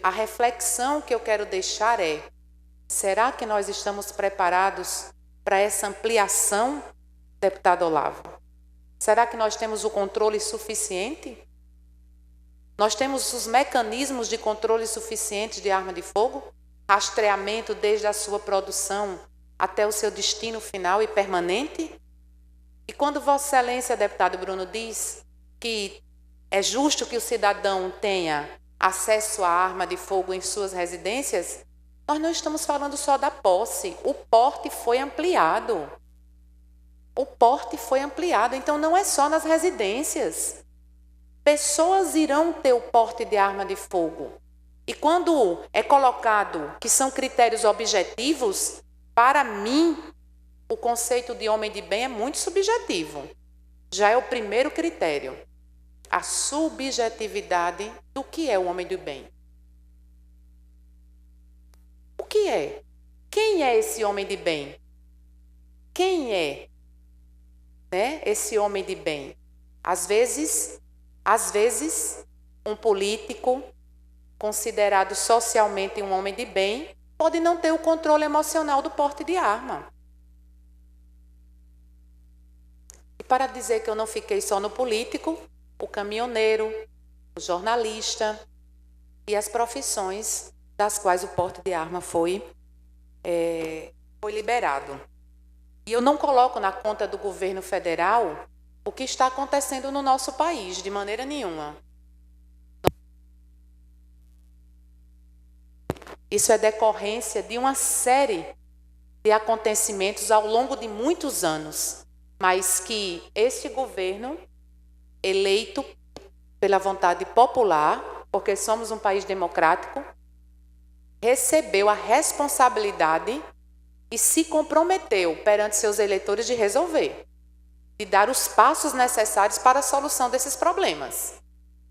A reflexão que eu quero deixar é: será que nós estamos preparados para essa ampliação, deputado Olavo? Será que nós temos o controle suficiente? Nós temos os mecanismos de controle suficientes de arma de fogo? Rastreamento desde a sua produção até o seu destino final e permanente? E quando Vossa Excelência, deputado Bruno, diz que é justo que o cidadão tenha acesso à arma de fogo em suas residências, nós não estamos falando só da posse. O porte foi ampliado. O porte foi ampliado. Então, não é só nas residências. Pessoas irão ter o porte de arma de fogo. E quando é colocado que são critérios objetivos, para mim, o conceito de homem de bem é muito subjetivo. Já é o primeiro critério. A subjetividade do que é o homem do bem. O que é? Quem é esse homem de bem? Quem é, né, esse homem de bem? Às vezes, um político considerado socialmente um homem de bem pode não ter o controle emocional do porte de arma. E para dizer que eu não fiquei só no político, o caminhoneiro, o jornalista e as profissões das quais o porte de arma foi liberado. E eu não coloco na conta do governo federal o que está acontecendo no nosso país, de maneira nenhuma. Isso é decorrência de uma série de acontecimentos ao longo de muitos anos, mas que este governo, eleito pela vontade popular, porque somos um país democrático, recebeu a responsabilidade e se comprometeu perante seus eleitores de resolver, de dar os passos necessários para a solução desses problemas.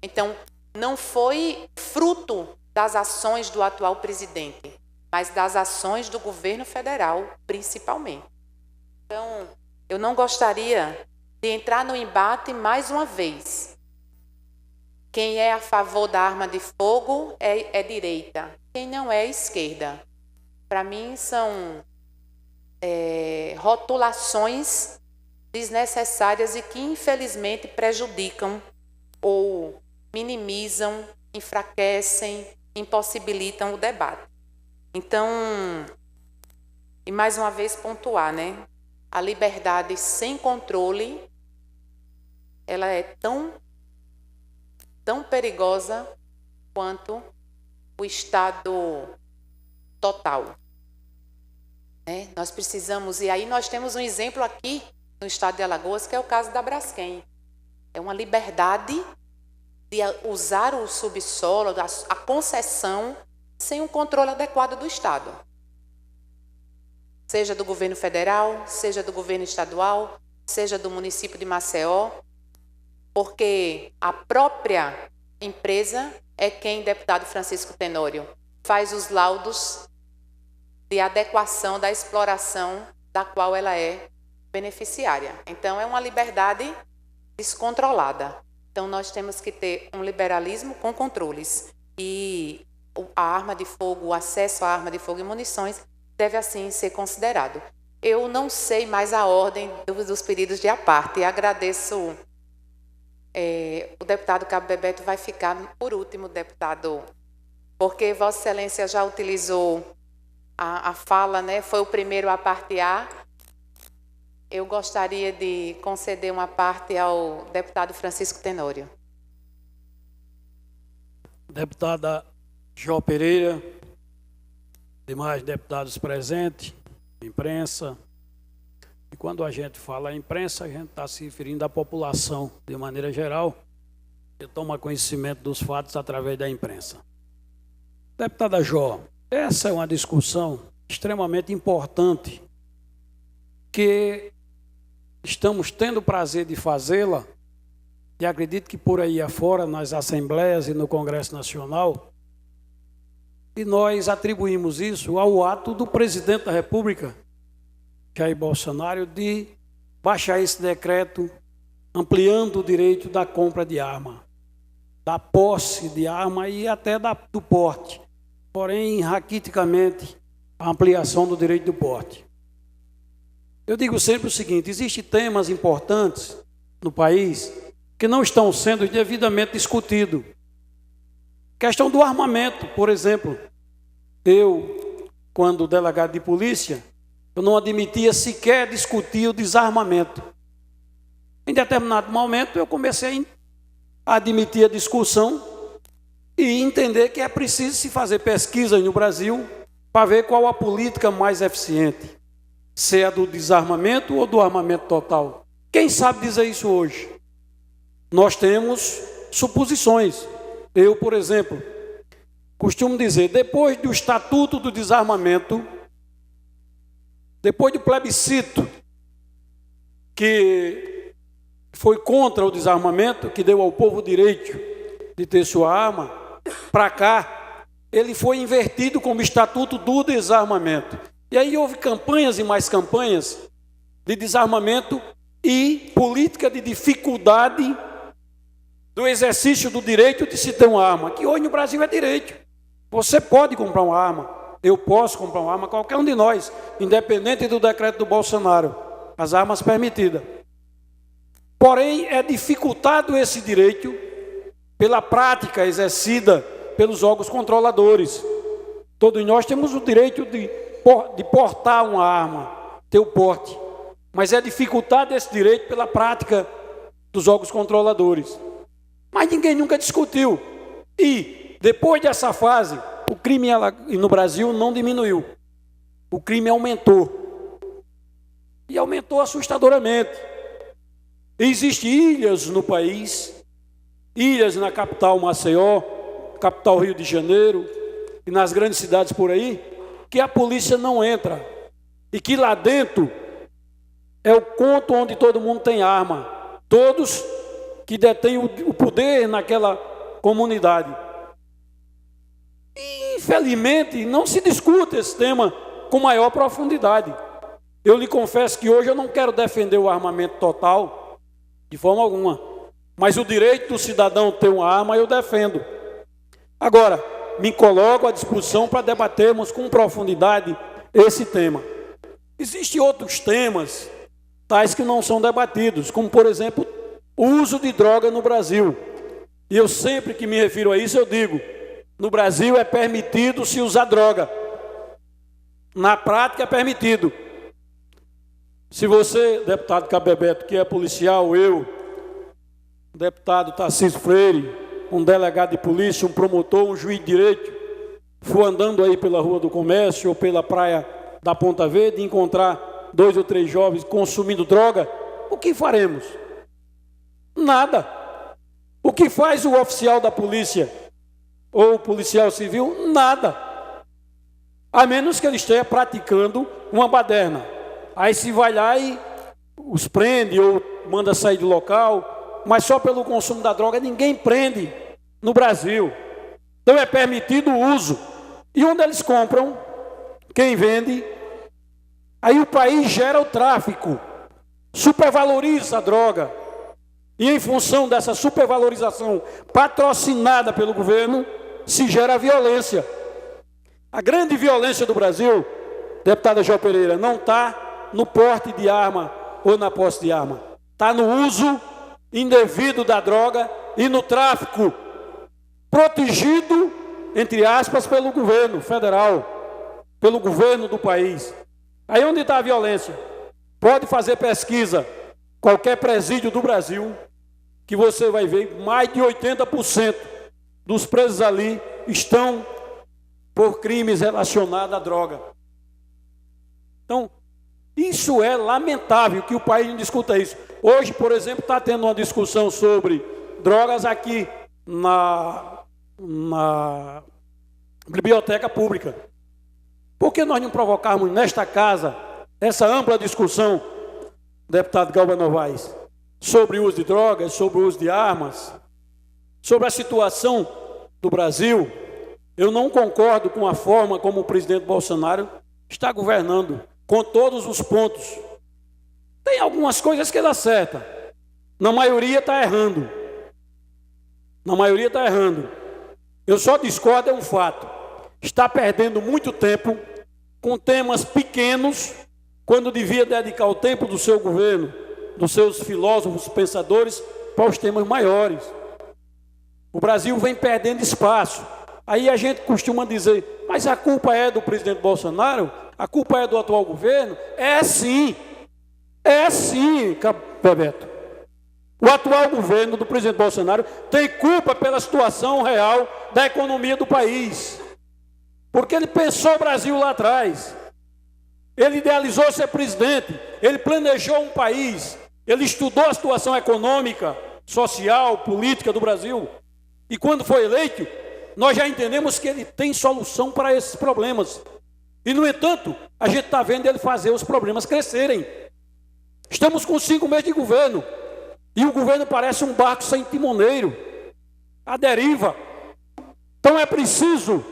Então, não foi fruto das ações do atual presidente, mas das ações do governo federal, principalmente. Então, eu não gostaria de entrar no embate mais uma vez. Quem é a favor da arma de fogo é direita, quem não é esquerda. Para mim, são rotulações desnecessárias e que, infelizmente, prejudicam ou minimizam, enfraquecem, impossibilitam o debate. Então, e mais uma vez pontuar, né? A liberdade sem controle, ela é tão perigosa quanto o estado total. Né? Nós precisamos, e aí nós temos um exemplo aqui no estado de Alagoas, que é o caso da Braskem. É uma liberdade de usar o subsolo, a concessão, sem um controle adequado do Estado. Seja do governo federal, seja do governo estadual, seja do município de Maceió, porque a própria empresa é quem, deputado Francisco Tenório, faz os laudos de adequação da exploração da qual ela é beneficiária. Então, é uma liberdade descontrolada. Então, nós temos que ter um liberalismo com controles. E a arma de fogo, o acesso à arma de fogo e munições deve, assim, ser considerado. Eu não sei mais a ordem dos pedidos de aparte. Agradeço. O deputado Cabo Bebeto vai ficar por último, deputado, porque Vossa Excelência já utilizou a fala, né, foi o primeiro a parte A. Eu gostaria de conceder uma parte ao deputado Francisco Tenório. Deputada Jó Pereira, demais deputados presentes, imprensa. E quando a gente fala imprensa, a gente está se referindo à população de maneira geral, que toma conhecimento dos fatos através da imprensa. Deputada Jó, essa é uma discussão extremamente importante que estamos tendo o prazer de fazê-la e acredito que por aí afora, nas assembleias e no Congresso Nacional, e nós atribuímos isso ao ato do presidente da República, Jair Bolsonaro, de baixar esse decreto ampliando o direito da compra de arma, da posse de arma e até do porte, porém, raquiticamente, a ampliação do direito do porte. Eu digo sempre o seguinte, existem temas importantes no país que não estão sendo devidamente discutidos. Questão do armamento, por exemplo. Eu, quando delegado de polícia, eu não admitia sequer discutir o desarmamento. Em determinado momento, eu comecei a admitir a discussão e entender que é preciso se fazer pesquisas no Brasil para ver qual a política mais eficiente. Se é a do desarmamento ou do armamento total. Quem sabe dizer isso hoje? Nós temos suposições. Eu, por exemplo, costumo dizer, depois do Estatuto do Desarmamento, depois do plebiscito que foi contra o desarmamento, que deu ao povo o direito de ter sua arma, para cá, ele foi invertido como Estatuto do Desarmamento. E aí houve campanhas e mais campanhas de desarmamento e política de dificuldade do exercício do direito de se ter uma arma, que hoje no Brasil é direito. Você pode comprar uma arma, eu posso comprar uma arma, qualquer um de nós, independente do decreto do Bolsonaro, as armas permitidas. Porém, é dificultado esse direito pela prática exercida pelos órgãos controladores. Todos nós temos o direito de portar uma arma, ter o porte, mas é dificultado esse direito pela prática dos órgãos controladores. Mas ninguém nunca discutiu. E, depois dessa fase, o crime no Brasil não diminuiu. O crime aumentou. E aumentou assustadoramente. Existem ilhas no país, ilhas na capital Maceió, capital Rio de Janeiro, e nas grandes cidades por aí, que a polícia não entra. E que lá dentro é o ponto onde todo mundo tem arma. Todos que detêm o poder naquela comunidade. E, infelizmente, não se discute esse tema com maior profundidade. Eu lhe confesso que hoje eu não quero defender o armamento total, de forma alguma. Mas o direito do cidadão ter uma arma eu defendo. Agora, me coloco à disposição para debatermos com profundidade esse tema. Existem outros temas, tais que não são debatidos, como, por exemplo, o uso de droga no Brasil. E eu sempre que me refiro a isso, eu digo, no Brasil é permitido se usar droga. Na prática é permitido. Se você, deputado Cabebeto, que é policial, eu, deputado Tarcísio Freire, um delegado de polícia, um promotor, um juiz de direito, for andando aí pela Rua do Comércio ou pela praia da Ponta Verde e encontrar 2 ou 3 jovens consumindo droga, o que faremos? Nada. O que faz o oficial da polícia ou o policial civil? Nada. A menos que ele esteja praticando uma baderna. Aí se vai lá e os prende ou manda sair do local, mas só pelo consumo da droga ninguém prende no Brasil. Então é permitido o uso. E onde eles compram? Quem vende? Aí o país gera o tráfico, supervaloriza a droga. E em função dessa supervalorização patrocinada pelo governo, se gera a violência. A grande violência do Brasil, deputada Jó Pereira, não está no porte de arma ou na posse de arma. Está no uso indevido da droga e no tráfico, protegido, entre aspas, pelo governo federal. pelo governo do país. Aí onde está a violência? Pode fazer pesquisa, qualquer presídio do Brasil, que você vai ver mais de 80% dos presos ali estão por crimes relacionados à droga. Então, isso é lamentável que o país não discuta isso. Hoje, por exemplo, está tendo uma discussão sobre drogas aqui na biblioteca pública. Por que nós não provocarmos nesta casa essa ampla discussão, deputado Galba Novaes, sobre o uso de drogas, sobre o uso de armas, sobre a situação do Brasil? Eu não concordo com a forma como o presidente Bolsonaro está governando, com todos os pontos. Tem algumas coisas que ele acerta, na maioria está errando. Na maioria está errando. Eu só discordo, é um fato. Está perdendo muito tempo com temas pequenos, quando devia dedicar o tempo do seu governo, dos seus filósofos, pensadores, para os temas maiores. O Brasil vem perdendo espaço. Aí a gente costuma dizer, mas a culpa é do presidente Bolsonaro? A culpa é do atual governo? É sim, Bebeto. O atual governo do presidente Bolsonaro tem culpa pela situação real da economia do país. Porque ele pensou o Brasil lá atrás. Ele idealizou ser presidente, ele planejou um país, ele estudou a situação econômica, social, política do Brasil. E quando foi eleito, nós já entendemos que ele tem solução para esses problemas. E, no entanto, a gente está vendo ele fazer os problemas crescerem. Estamos com 5 meses de governo, e o governo parece um barco sem timoneiro, à deriva. Então é preciso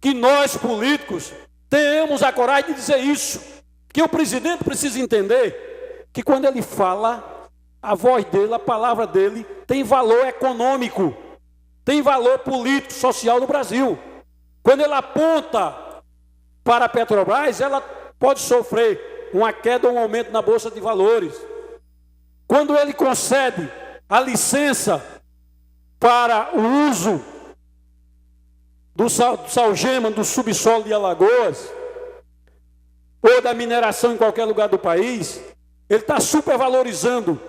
que nós, políticos, tenhamos a coragem de dizer isso, que o presidente precisa entender que quando ele fala, a voz dele, a palavra dele tem valor econômico, tem valor político, social no Brasil. Quando ele aponta para a Petrobras, ela pode sofrer uma queda ou um aumento na Bolsa de Valores. Quando ele concede a licença para o uso do salgema, do subsolo de Alagoas, ou da mineração em qualquer lugar do país, ele está supervalorizando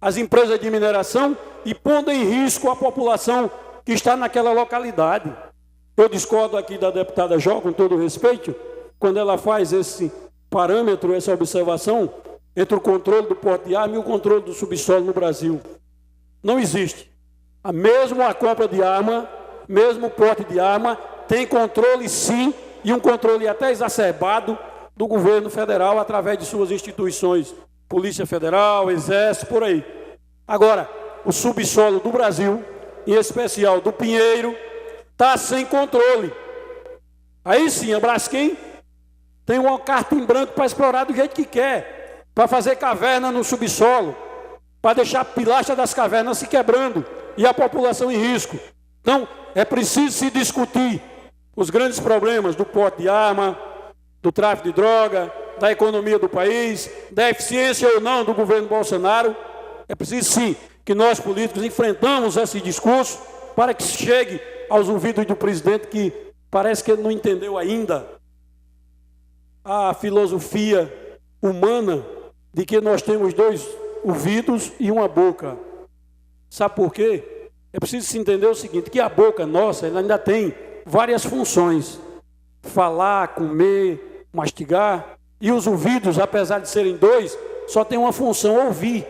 as empresas de mineração e pondo em risco a população que está naquela localidade. Eu discordo aqui da deputada Jó, com todo respeito, quando ela faz esse parâmetro, essa observação entre o controle do porte de arma e o controle do subsolo no Brasil. Não existe. Mesmo a compra de arma, mesmo o porte de arma, tem controle sim, e um controle até exacerbado do governo federal através de suas instituições, Polícia Federal, Exército, por aí. Agora, o subsolo do Brasil, em especial do Pinheiro, está sem controle. Aí sim, a Braskem tem uma carta em branco para explorar do jeito que quer, para fazer caverna no subsolo, para deixar a pilastra das cavernas se quebrando e a população em risco. Então, é preciso se discutir os grandes problemas do porte de arma, do tráfico de droga, da economia do país, da eficiência ou não do governo Bolsonaro. É preciso sim que nós políticos enfrentamos esse discurso para que chegue aos ouvidos do presidente, que parece que ele não entendeu ainda a filosofia humana de que nós temos 2 ouvidos e uma boca. Sabe por quê? É preciso se entender o seguinte, que a boca nossa ela ainda tem várias funções. Falar, comer, mastigar. E os ouvidos, apesar de serem 2, só tem uma função, ouvir.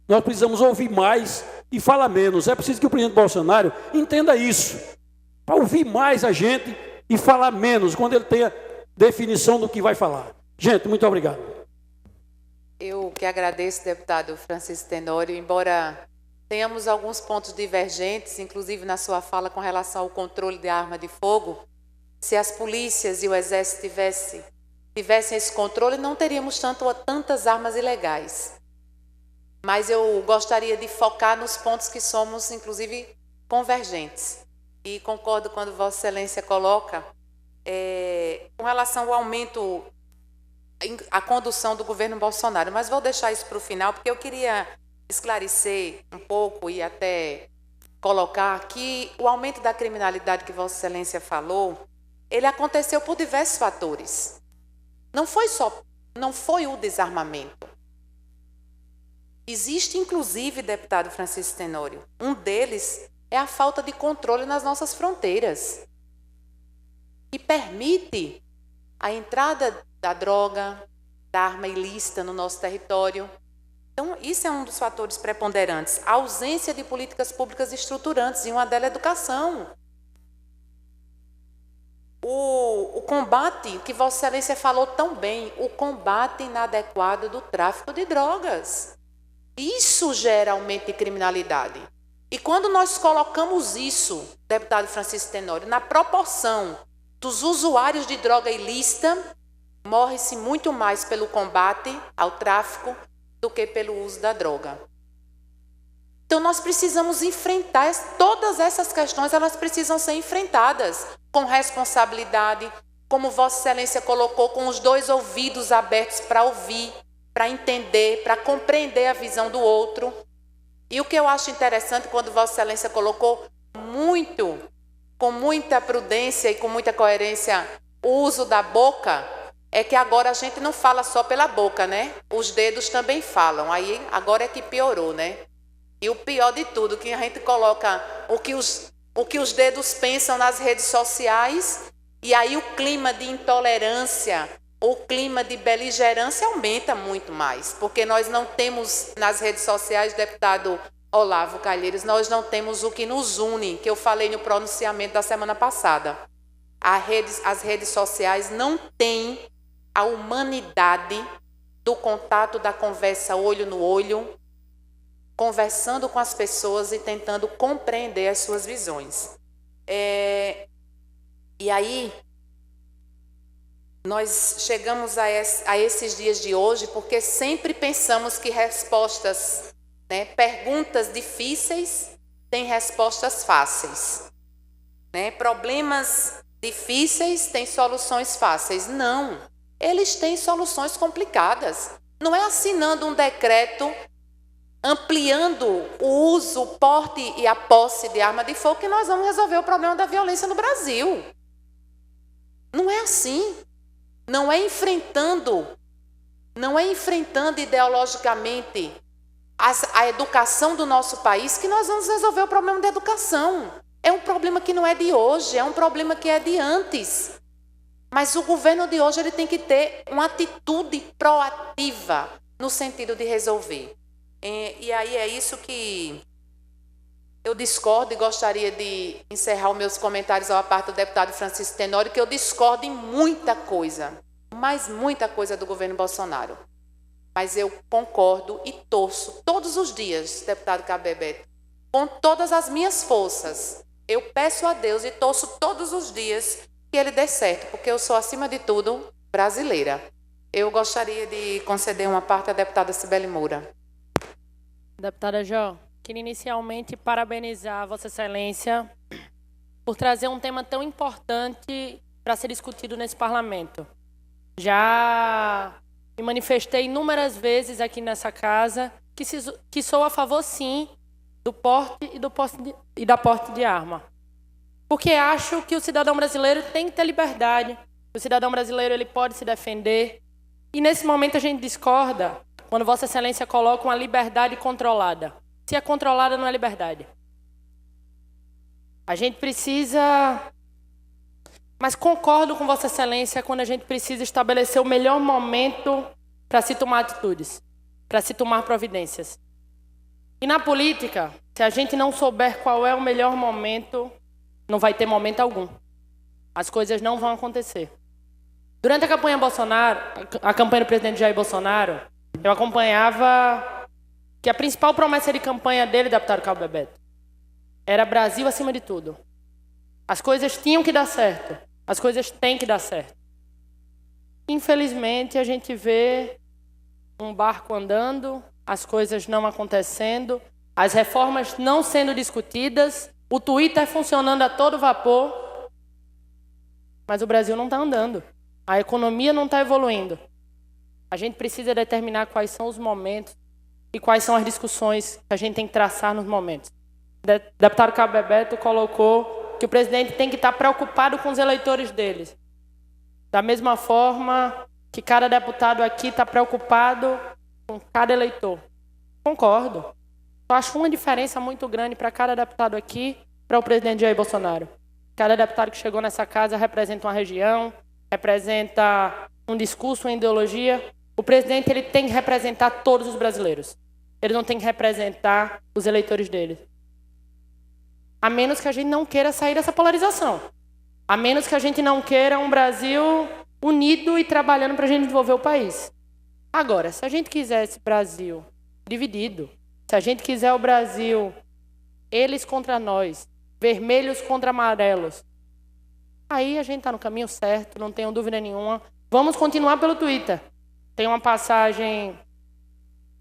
Nós precisamos ouvir mais e falar menos. É preciso que o presidente Bolsonaro entenda isso, para ouvir mais a gente e falar menos, quando ele tenha definição do que vai falar. Gente, muito obrigado. Eu que agradeço, deputado Francisco Tenório, embora tenhamos alguns pontos divergentes, inclusive na sua fala com relação ao controle de arma de fogo. Se as polícias e o Exército tivessem esse controle, não teríamos tantas armas ilegais. Mas eu gostaria de focar nos pontos que somos, inclusive, convergentes. E concordo quando Vossa Excelência coloca com relação ao aumento, a condução do governo Bolsonaro. Mas vou deixar isso para o final, porque eu queria esclarecer um pouco e até colocar que o aumento da criminalidade que Vossa Excelência falou ele aconteceu por diversos fatores. Não foi o desarmamento. Existe, inclusive, deputado Francisco Tenório, um deles é a falta de controle nas nossas fronteiras, que permite a entrada da droga, da arma ilícita no nosso território. Então, isso é um dos fatores preponderantes. A ausência de políticas públicas estruturantes, e uma delas é a educação. O combate, que Vossa Excelência falou tão bem, o combate inadequado do tráfico de drogas. Isso gera aumento de criminalidade. E quando nós colocamos isso, deputado Francisco Tenório, na proporção dos usuários de droga ilícita, morre-se muito mais pelo combate ao tráfico do que pelo uso da droga. Então nós precisamos enfrentar todas essas questões, elas precisam ser enfrentadas com responsabilidade, como Vossa Excelência colocou, com os dois ouvidos abertos para ouvir, para entender, para compreender a visão do outro. E o que eu acho interessante, quando Vossa Excelência colocou com muita prudência e com muita coerência, o uso da boca, é que agora a gente não fala só pela boca, né? Os dedos também falam. Aí agora é que piorou, né? E o pior de tudo, que a gente coloca o que os dedos pensam nas redes sociais, e aí o clima de intolerância, o clima de beligerância aumenta muito mais, porque nós não temos nas redes sociais, deputado Olavo Calheiros, nós não temos o que nos une, que eu falei no pronunciamento da semana passada. As redes sociais não têm a humanidade do contato, da conversa olho no olho, conversando com as pessoas e tentando compreender as suas visões. E aí, nós chegamos a esses dias de hoje porque sempre pensamos que respostas, né, perguntas difíceis têm respostas fáceis. Né? Problemas difíceis têm soluções fáceis. Não, eles têm soluções complicadas. Não é assinando um decreto ampliando o uso, o porte e a posse de arma de fogo que nós vamos resolver o problema da violência no Brasil. Não é assim. Não é enfrentando ideologicamente a educação do nosso país que nós vamos resolver o problema da educação. É um problema que não é de hoje, é um problema que é de antes. Mas o governo de hoje ele tem que ter uma atitude proativa no sentido de resolver. E aí é isso que eu discordo e gostaria de encerrar os meus comentários à parte do deputado Francisco Tenório, que eu discordo em muita coisa, mas muita coisa do governo Bolsonaro. Mas eu concordo e torço todos os dias, deputado Cabo Bebeto, com todas as minhas forças. Eu peço a Deus e torço todos os dias que ele dê certo, porque eu sou, acima de tudo, brasileira. Eu gostaria de conceder uma parte à deputada Cibele Moura. Deputada Jó, queria inicialmente parabenizar Vossa Excelência por trazer um tema tão importante para ser discutido nesse parlamento. Já me manifestei inúmeras vezes aqui nessa casa que sou a favor, sim, do porte e da posse de arma. Porque acho que o cidadão brasileiro tem que ter liberdade. O cidadão brasileiro ele pode se defender. E nesse momento a gente discorda quando Vossa Excelência coloca uma liberdade controlada. Se é controlada, não é liberdade. A gente precisa... Mas concordo com Vossa Excelência quando a gente precisa estabelecer o melhor momento para se tomar atitudes, para se tomar providências. E na política, se a gente não souber qual é o melhor momento, não vai ter momento algum. As coisas não vão acontecer. Durante a campanha Bolsonaro, a campanha do presidente Jair Bolsonaro, eu acompanhava que a principal promessa de campanha dele, deputado Cabo Bebeto, era Brasil acima de tudo. As coisas tinham que dar certo. As coisas têm que dar certo. Infelizmente, a gente vê um barco andando, as coisas não acontecendo, as reformas não sendo discutidas, o Twitter funcionando a todo vapor, mas o Brasil não está andando. A economia não está evoluindo. A gente precisa determinar quais são os momentos e quais são as discussões que a gente tem que traçar nos momentos. O deputado Cabo Bebeto colocou que o presidente tem que estar preocupado com os eleitores deles. Da mesma forma que cada deputado aqui está preocupado com cada eleitor. Concordo. Eu acho uma diferença muito grande para cada deputado aqui, para o presidente Jair Bolsonaro. Cada deputado que chegou nessa casa representa uma região, representa um discurso, uma ideologia. O presidente ele tem que representar todos os brasileiros. Ele não tem que representar os eleitores dele. A menos que a gente não queira sair dessa polarização. A menos que a gente não queira um Brasil unido e trabalhando para a gente desenvolver o país. Agora, se a gente quiser esse Brasil dividido, se a gente quiser o Brasil, eles contra nós, vermelhos contra amarelos, aí a gente está no caminho certo, não tenho dúvida nenhuma. Vamos continuar pelo Twitter. Tem uma passagem...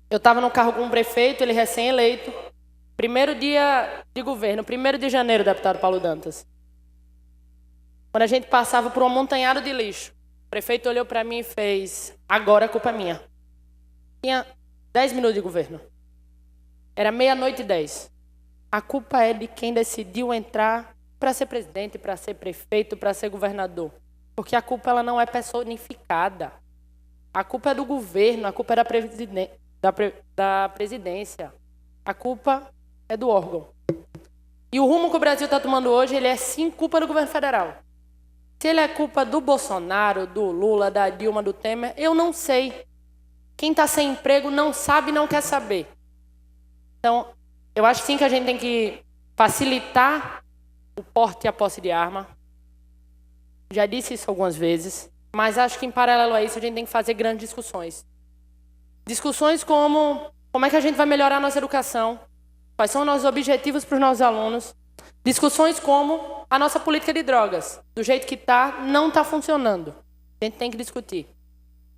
Eu estava no carro com um prefeito, ele recém-eleito. Primeiro dia de governo, 1º de janeiro, deputado Paulo Dantas. Quando a gente passava por um amontanhado de lixo, o prefeito olhou para mim e fez: agora a culpa é minha. Tinha 10 minutos de governo. Era 00:10. A culpa é de quem decidiu entrar para ser presidente, para ser prefeito, para ser governador. Porque a culpa ela não é personificada. A culpa é do governo, a culpa é da presidência. A culpa é do órgão. E o rumo que o Brasil está tomando hoje, ele é sim culpa do governo federal. Se ele é culpa do Bolsonaro, do Lula, da Dilma, do Temer, eu não sei. Quem está sem emprego não sabe e não quer saber. Então, eu acho sim que a gente tem que facilitar o porte e a posse de arma. Já disse isso algumas vezes, mas acho que em paralelo a isso a gente tem que fazer grandes discussões. Discussões como é que a gente vai melhorar a nossa educação, quais são os nossos objetivos para os nossos alunos. Discussões como a nossa política de drogas, do jeito que está, não está funcionando. A gente tem que discutir.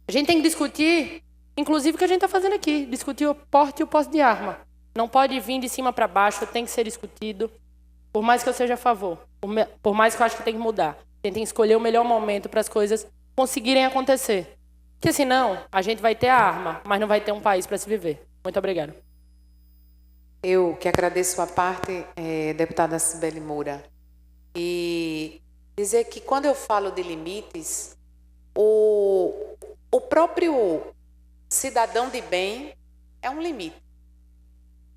A gente tem que discutir, inclusive o que a gente está fazendo aqui, discutir o porte e o posse de arma. Não pode vir de cima para baixo, tem que ser discutido, por mais que eu seja a favor, por mais que eu acho que tem que mudar. A gente tem que escolher o melhor momento para as coisas conseguirem acontecer. Porque senão, a gente vai ter a arma, mas não vai ter um país para se viver. Muito obrigada. Eu que agradeço a parte, deputada Cibele Moura, e dizer que quando eu falo de limites, o próprio cidadão de bem é um limite.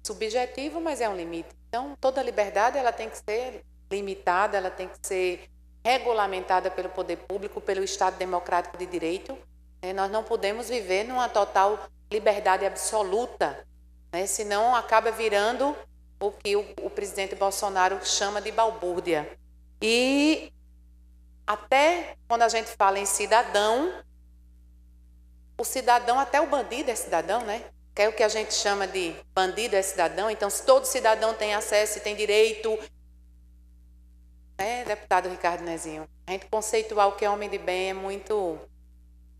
Subjetivo, mas é um limite. Então, toda liberdade ela tem que ser limitada, ela tem que ser regulamentada pelo poder público, pelo Estado Democrático de Direito. Nós não podemos viver numa total liberdade absoluta, senão acaba virando o que o presidente Bolsonaro chama de balbúrdia. E até quando a gente fala em cidadão, o cidadão, até o bandido é cidadão, né? Que é o que a gente chama de bandido é cidadão. Então, se todo cidadão tem acesso e tem direito... deputado Ricardo Nezinho, a gente conceituar o que é homem de bem é muito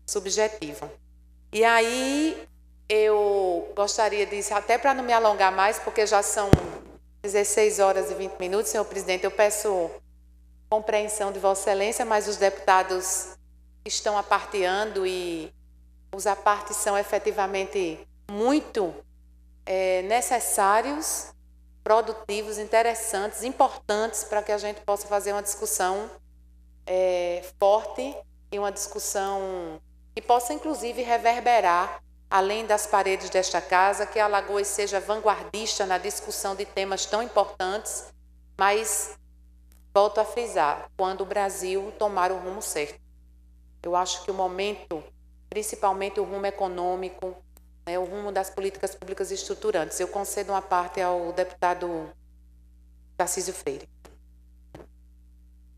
subjetivo. E aí, eu gostaria de, até para não me alongar mais, porque já são 16h20, senhor presidente, eu peço compreensão de Vossa Excelência, mas os deputados estão aparteando e os apartes são efetivamente muito necessários, produtivos, interessantes, importantes para que a gente possa fazer uma discussão forte e uma discussão que possa, inclusive, reverberar além das paredes desta casa, que a Alagoas seja vanguardista na discussão de temas tão importantes, mas, volto a frisar, quando o Brasil tomar o rumo certo. Eu acho que o momento, principalmente o rumo econômico, o rumo das políticas públicas estruturantes. Eu concedo uma parte ao deputado Tarcísio Freire.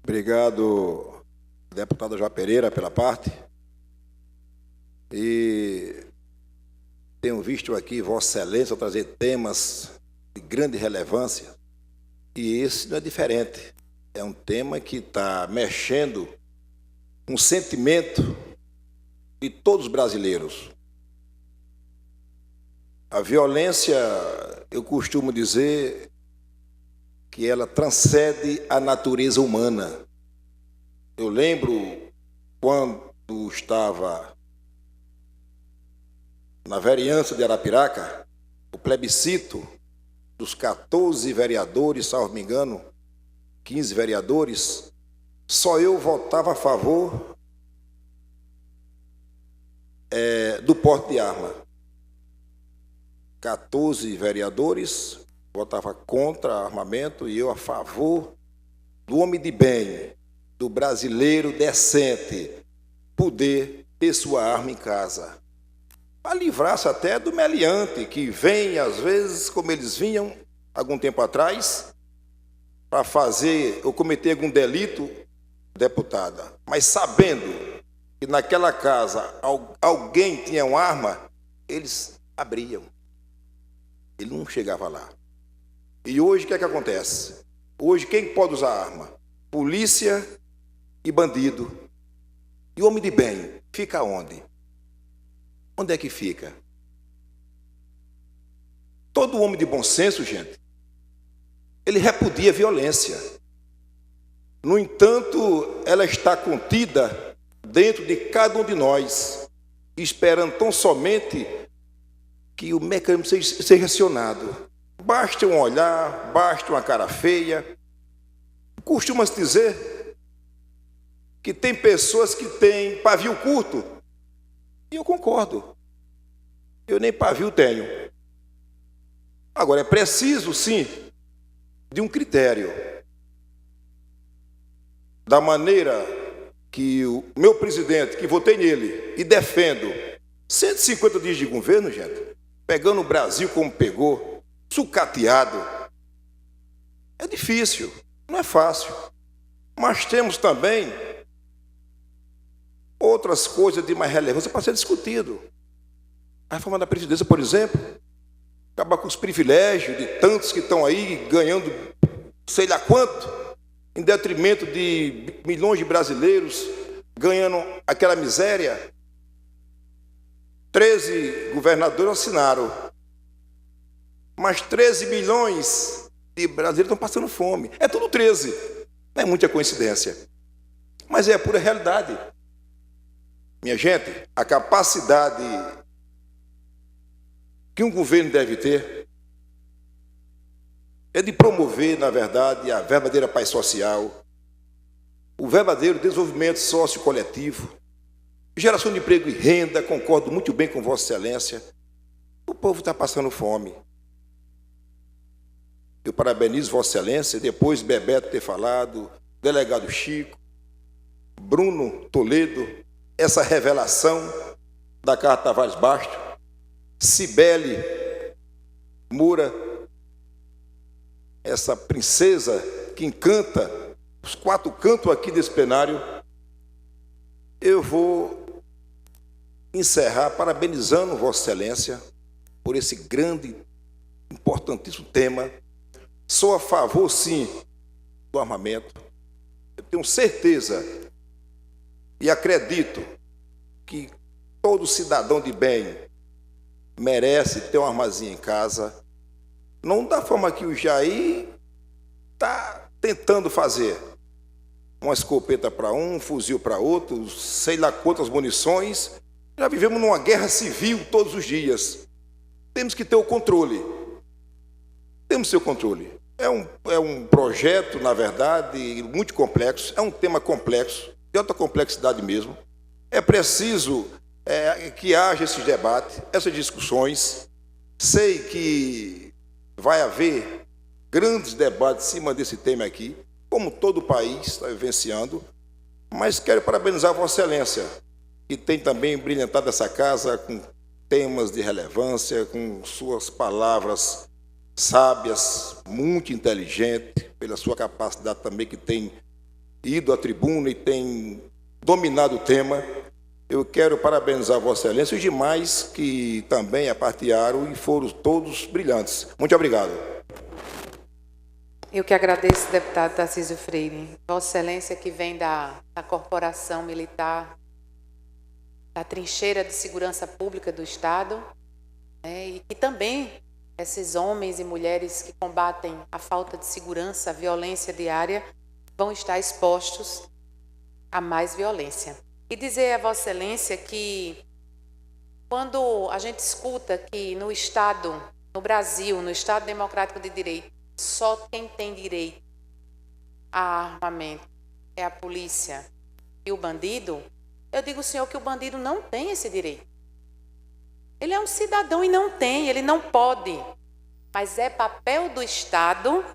Obrigado, deputada João Pereira, pela parte. E tenho visto aqui Vossa Excelência trazer temas de grande relevância, e esse não é diferente. É um tema que está mexendo com o sentimento de todos os brasileiros. A violência, eu costumo dizer que ela transcende a natureza humana. Eu lembro quando estava na vereança de Arapiraca, o plebiscito dos 14 vereadores, salvo me engano, 15 vereadores, só eu votava a favor do porte de arma. 14 vereadores votavam contra armamento e eu a favor do homem de bem, do brasileiro decente, poder ter sua arma em casa. Para livrar-se até do meliante, que vem, às vezes, como eles vinham algum tempo atrás, para fazer ou cometer algum delito, deputada, mas sabendo que naquela casa alguém tinha uma arma, eles abriam. Ele não chegava lá. E hoje o que é que acontece? Hoje quem pode usar arma? Polícia e bandido. E o homem de bem fica onde? Onde é que fica? Todo homem de bom senso, gente, ele repudia a violência. No entanto, ela está contida dentro de cada um de nós, esperando tão somente que o mecanismo seja acionado. Basta um olhar, basta uma cara feia. Costuma-se dizer que tem pessoas que têm pavio curto. E eu concordo. Eu nem pavio tenho. Agora, é preciso, sim, de um critério. Da maneira que o meu presidente, que votei nele e defendo 150 dias de governo, gente, pegando o Brasil como pegou, sucateado, é difícil, não é fácil. Mas temos também outras coisas de mais relevância para ser discutido. A reforma da Previdência, por exemplo, acabar com os privilégios de tantos que estão aí ganhando sei lá quanto, em detrimento de milhões de brasileiros ganhando aquela miséria. 13 governadores assinaram, mas 13 milhões de brasileiros estão passando fome. É tudo 13, não é muita coincidência, mas é a pura realidade. Minha gente, a capacidade que um governo deve ter é de promover, na verdade, a verdadeira paz social, o verdadeiro desenvolvimento sociocoletivo, geração de emprego e renda. Concordo muito bem com Vossa Excelência. O povo está passando fome. Eu parabenizo Vossa Excelência, depois Bebeto ter falado, delegado Chico, Bruno Toledo, essa revelação da Carta Tavares Basto, Cibele Moura, essa princesa que encanta os 4 cantos aqui desse plenário. Eu vou encerrar parabenizando Vossa Excelência por esse grande, importantíssimo tema. Sou a favor, sim, do armamento. Eu tenho certeza e acredito que todo cidadão de bem merece ter uma armazinha em casa, não da forma que o Jair está tentando fazer. Uma escopeta para um fuzil para outro, sei lá quantas munições. Já vivemos numa guerra civil todos os dias. Temos que ter o controle. Temos que ter o controle. É um projeto, na verdade, muito complexo. É um tema complexo, de alta complexidade mesmo. É preciso que haja esses debates, essas discussões. Sei que vai haver grandes debates em cima desse tema aqui, como todo o país está vivenciando, mas quero parabenizar Vossa Excelência, que tem também brilhantado essa casa com temas de relevância, com suas palavras sábias, muito inteligente, pela sua capacidade também, que tem ido à tribuna e tem dominado o tema. Eu quero parabenizar Vossa Excelência e os demais que também apartearam e foram todos brilhantes. Muito obrigado. Eu que agradeço, deputado Tarcísio Freire. Vossa Excelência, que vem da corporação militar, da trincheira de segurança pública do Estado, e que também esses homens e mulheres que combatem a falta de segurança, a violência diária, vão estar expostos a mais violência. E dizer a Vossa Excelência que, quando a gente escuta que no Estado, no Brasil, no Estado Democrático de Direito, só quem tem direito a armamento é a polícia e o bandido, eu digo ao senhor que o bandido não tem esse direito. Ele é um cidadão e não tem, ele não pode. Mas é papel do Estado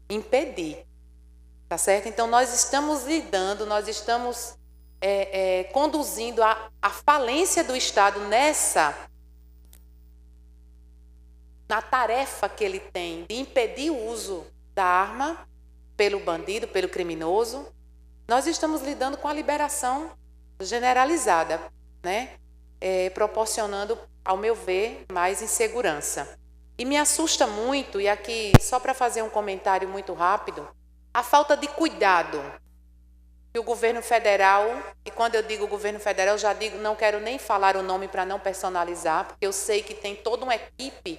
impedir. Tá certo? Então, nós estamos lidando, nós estamos conduzindo a falência do Estado na tarefa que ele tem de impedir o uso da arma pelo bandido, pelo criminoso. Nós estamos lidando com a liberação generalizada, né? Proporcionando, ao meu ver, mais insegurança. E me assusta muito, e aqui, só para fazer um comentário muito rápido, a falta de cuidado que o governo federal, e quando eu digo governo federal, eu já digo, não quero nem falar o nome para não personalizar, porque eu sei que tem toda uma equipe,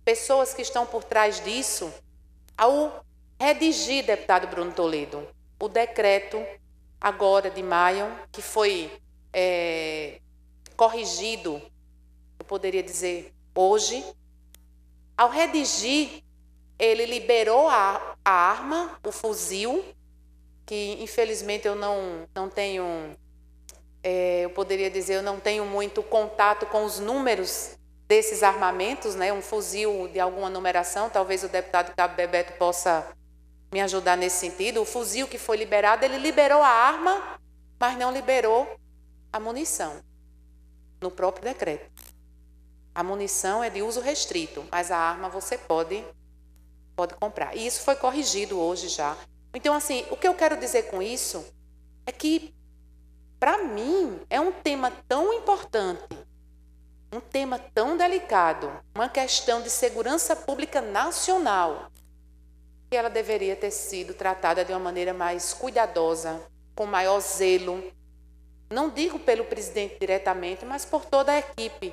pessoas que estão por trás disso, ao redigir, deputado Bruno Toledo, o decreto agora de maio, que foi corrigido, eu poderia dizer hoje, ao redigir, ele liberou a arma, o fuzil, que infelizmente eu não tenho, eu poderia dizer, eu não tenho muito contato com os números desses armamentos, né? Um fuzil de alguma numeração, talvez o deputado Cabo Bebeto possa me ajudar nesse sentido. O fuzil que foi liberado, ele liberou a arma, mas não liberou a munição, no próprio decreto. A munição é de uso restrito, mas a arma você pode comprar. E isso foi corrigido hoje já. Então, assim, o que eu quero dizer com isso é que, para mim, é um tema tão importante, um tema tão delicado, uma questão de segurança pública nacional, que ela deveria ter sido tratada de uma maneira mais cuidadosa, com maior zelo. Não digo pelo presidente diretamente, mas por toda a equipe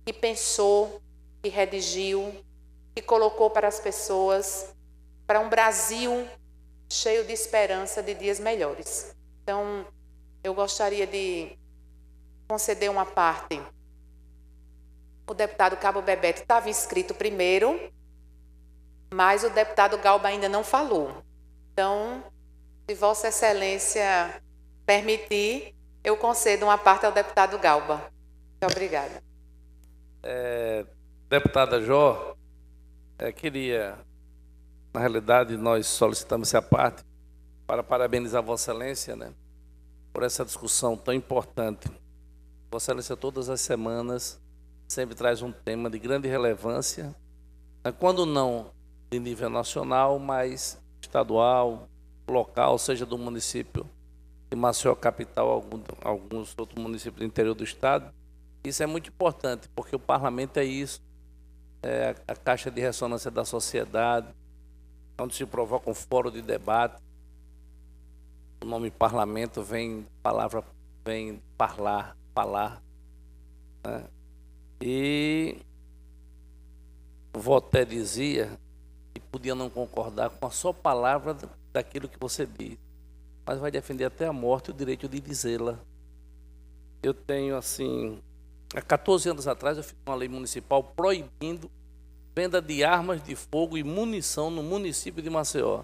que pensou, que redigiu, que colocou para as pessoas, para um Brasil cheio de esperança de dias melhores. Então, eu gostaria de conceder uma parte. O deputado Cabo Bebeto estava inscrito primeiro, mas o deputado Galba ainda não falou. Então, se Vossa Excelência permitir, eu concedo uma parte ao deputado Galba. Muito obrigada. Deputada Jó, queria, na realidade, nós solicitamos essa parte para parabenizar Vossa Excelência, né, por essa discussão tão importante. Vossa Excelência, todas as semanas, sempre traz um tema de grande relevância, quando não de nível nacional, mas estadual, local, seja do município de Maceió capital, alguns outros municípios do interior do estado. Isso é muito importante, porque o parlamento é isso, é a caixa de ressonância da sociedade, onde se provoca um fórum de debate. O nome parlamento vem falar, né? E Voltaire dizia que podia não concordar com a só palavra daquilo que você diz, mas vai defender até a morte o direito de dizê-la. Eu tenho, assim, há 14 anos atrás, eu fiz uma lei municipal proibindo venda de armas de fogo e munição no município de Maceió.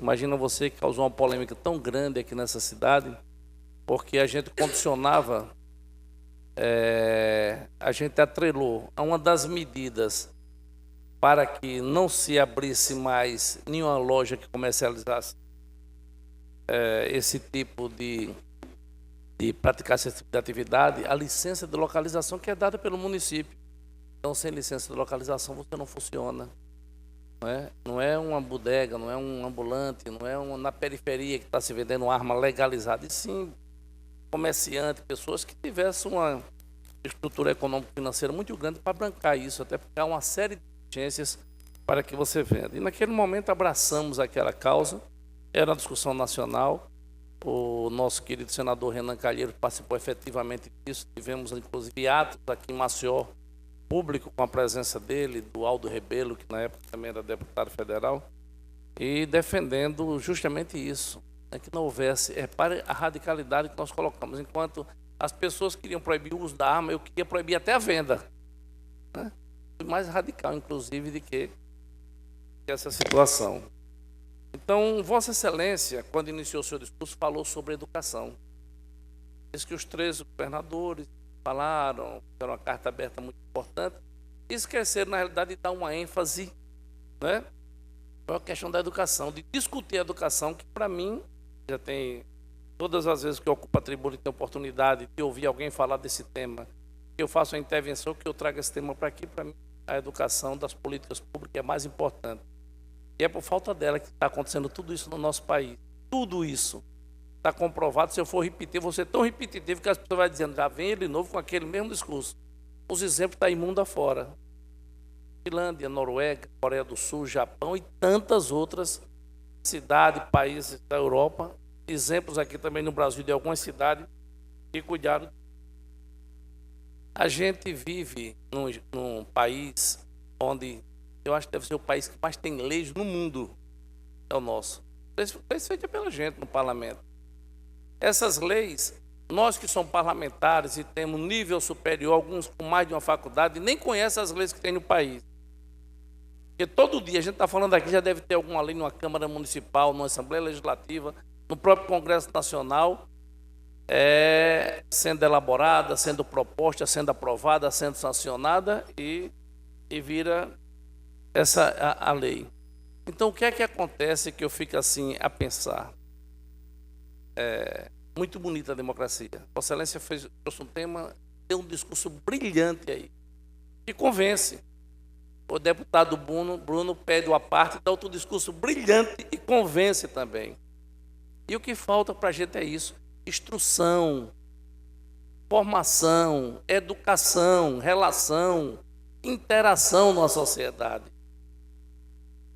Imagina você que causou uma polêmica tão grande aqui nessa cidade, porque a gente condicionava, a gente atrelou a uma das medidas para que não se abrisse mais nenhuma loja que comercializasse esse tipo de praticar esse tipo de atividade, a licença de localização que é dada pelo município. Então, sem licença de localização, você não funciona. Não é uma bodega, não é um ambulante, não é na periferia que está se vendendo uma arma legalizada, e sim comerciante, pessoas que tivessem uma estrutura econômico-financeira muito grande para bancar isso, até porque há uma série de exigências para que você venda. E naquele momento abraçamos aquela causa, era uma discussão nacional, o nosso querido senador Renan Calheiros participou efetivamente disso, tivemos inclusive atos aqui em Maceió, público, com a presença dele, do Aldo Rebelo, que na época também era deputado federal, e defendendo justamente isso, que não houvesse, repare a radicalidade que nós colocamos, enquanto as pessoas queriam proibir o uso da arma, eu queria proibir até a venda, né? Foi mais radical, inclusive, do que essa situação. Então, Vossa Excelência, quando iniciou seu discurso, falou sobre educação. Diz que os 13 governadores falaram, era uma carta aberta muito importante, e esqueceram, na realidade, de dar uma ênfase, né, para a questão da educação, de discutir a educação, que para mim, já tem, todas as vezes que eu ocupo a tribuna e tenho oportunidade de ouvir alguém falar desse tema, que eu faço a intervenção, que eu trago esse tema para aqui, para mim, a educação das políticas públicas é mais importante. E é por falta dela que está acontecendo tudo isso no nosso país. Tudo isso está comprovado. Se eu for repetir, vou ser tão repetitivo que as pessoas vão dizendo, já vem ele de novo com aquele mesmo discurso. Os exemplos estão imundo afora. Finlândia, Noruega, Coreia do Sul, Japão e tantas outras cidades, países da Europa. Exemplos aqui também no Brasil de algumas cidades que cuidaram. A gente vive num país onde eu acho que deve ser o país que mais tem leis no mundo. É o nosso. Leis feitas pela gente no parlamento. Essas leis, nós que somos parlamentares e temos nível superior, alguns com mais de uma faculdade, nem conhecem as leis que tem no país. Porque todo dia, a gente está falando aqui, já deve ter alguma lei numa Câmara Municipal, numa Assembleia Legislativa, no próprio Congresso Nacional, sendo elaborada, sendo proposta, sendo aprovada, sendo sancionada e vira a lei. Então, o que é que acontece que eu fico assim a pensar? Muito bonita a democracia. Vossa Excelência trouxe um tema, deu um discurso brilhante aí, que convence. O deputado Bruno pede uma parte, dá outro discurso brilhante e convence também. E o que falta para a gente é isso: instrução, formação, educação, relação, interação na sociedade.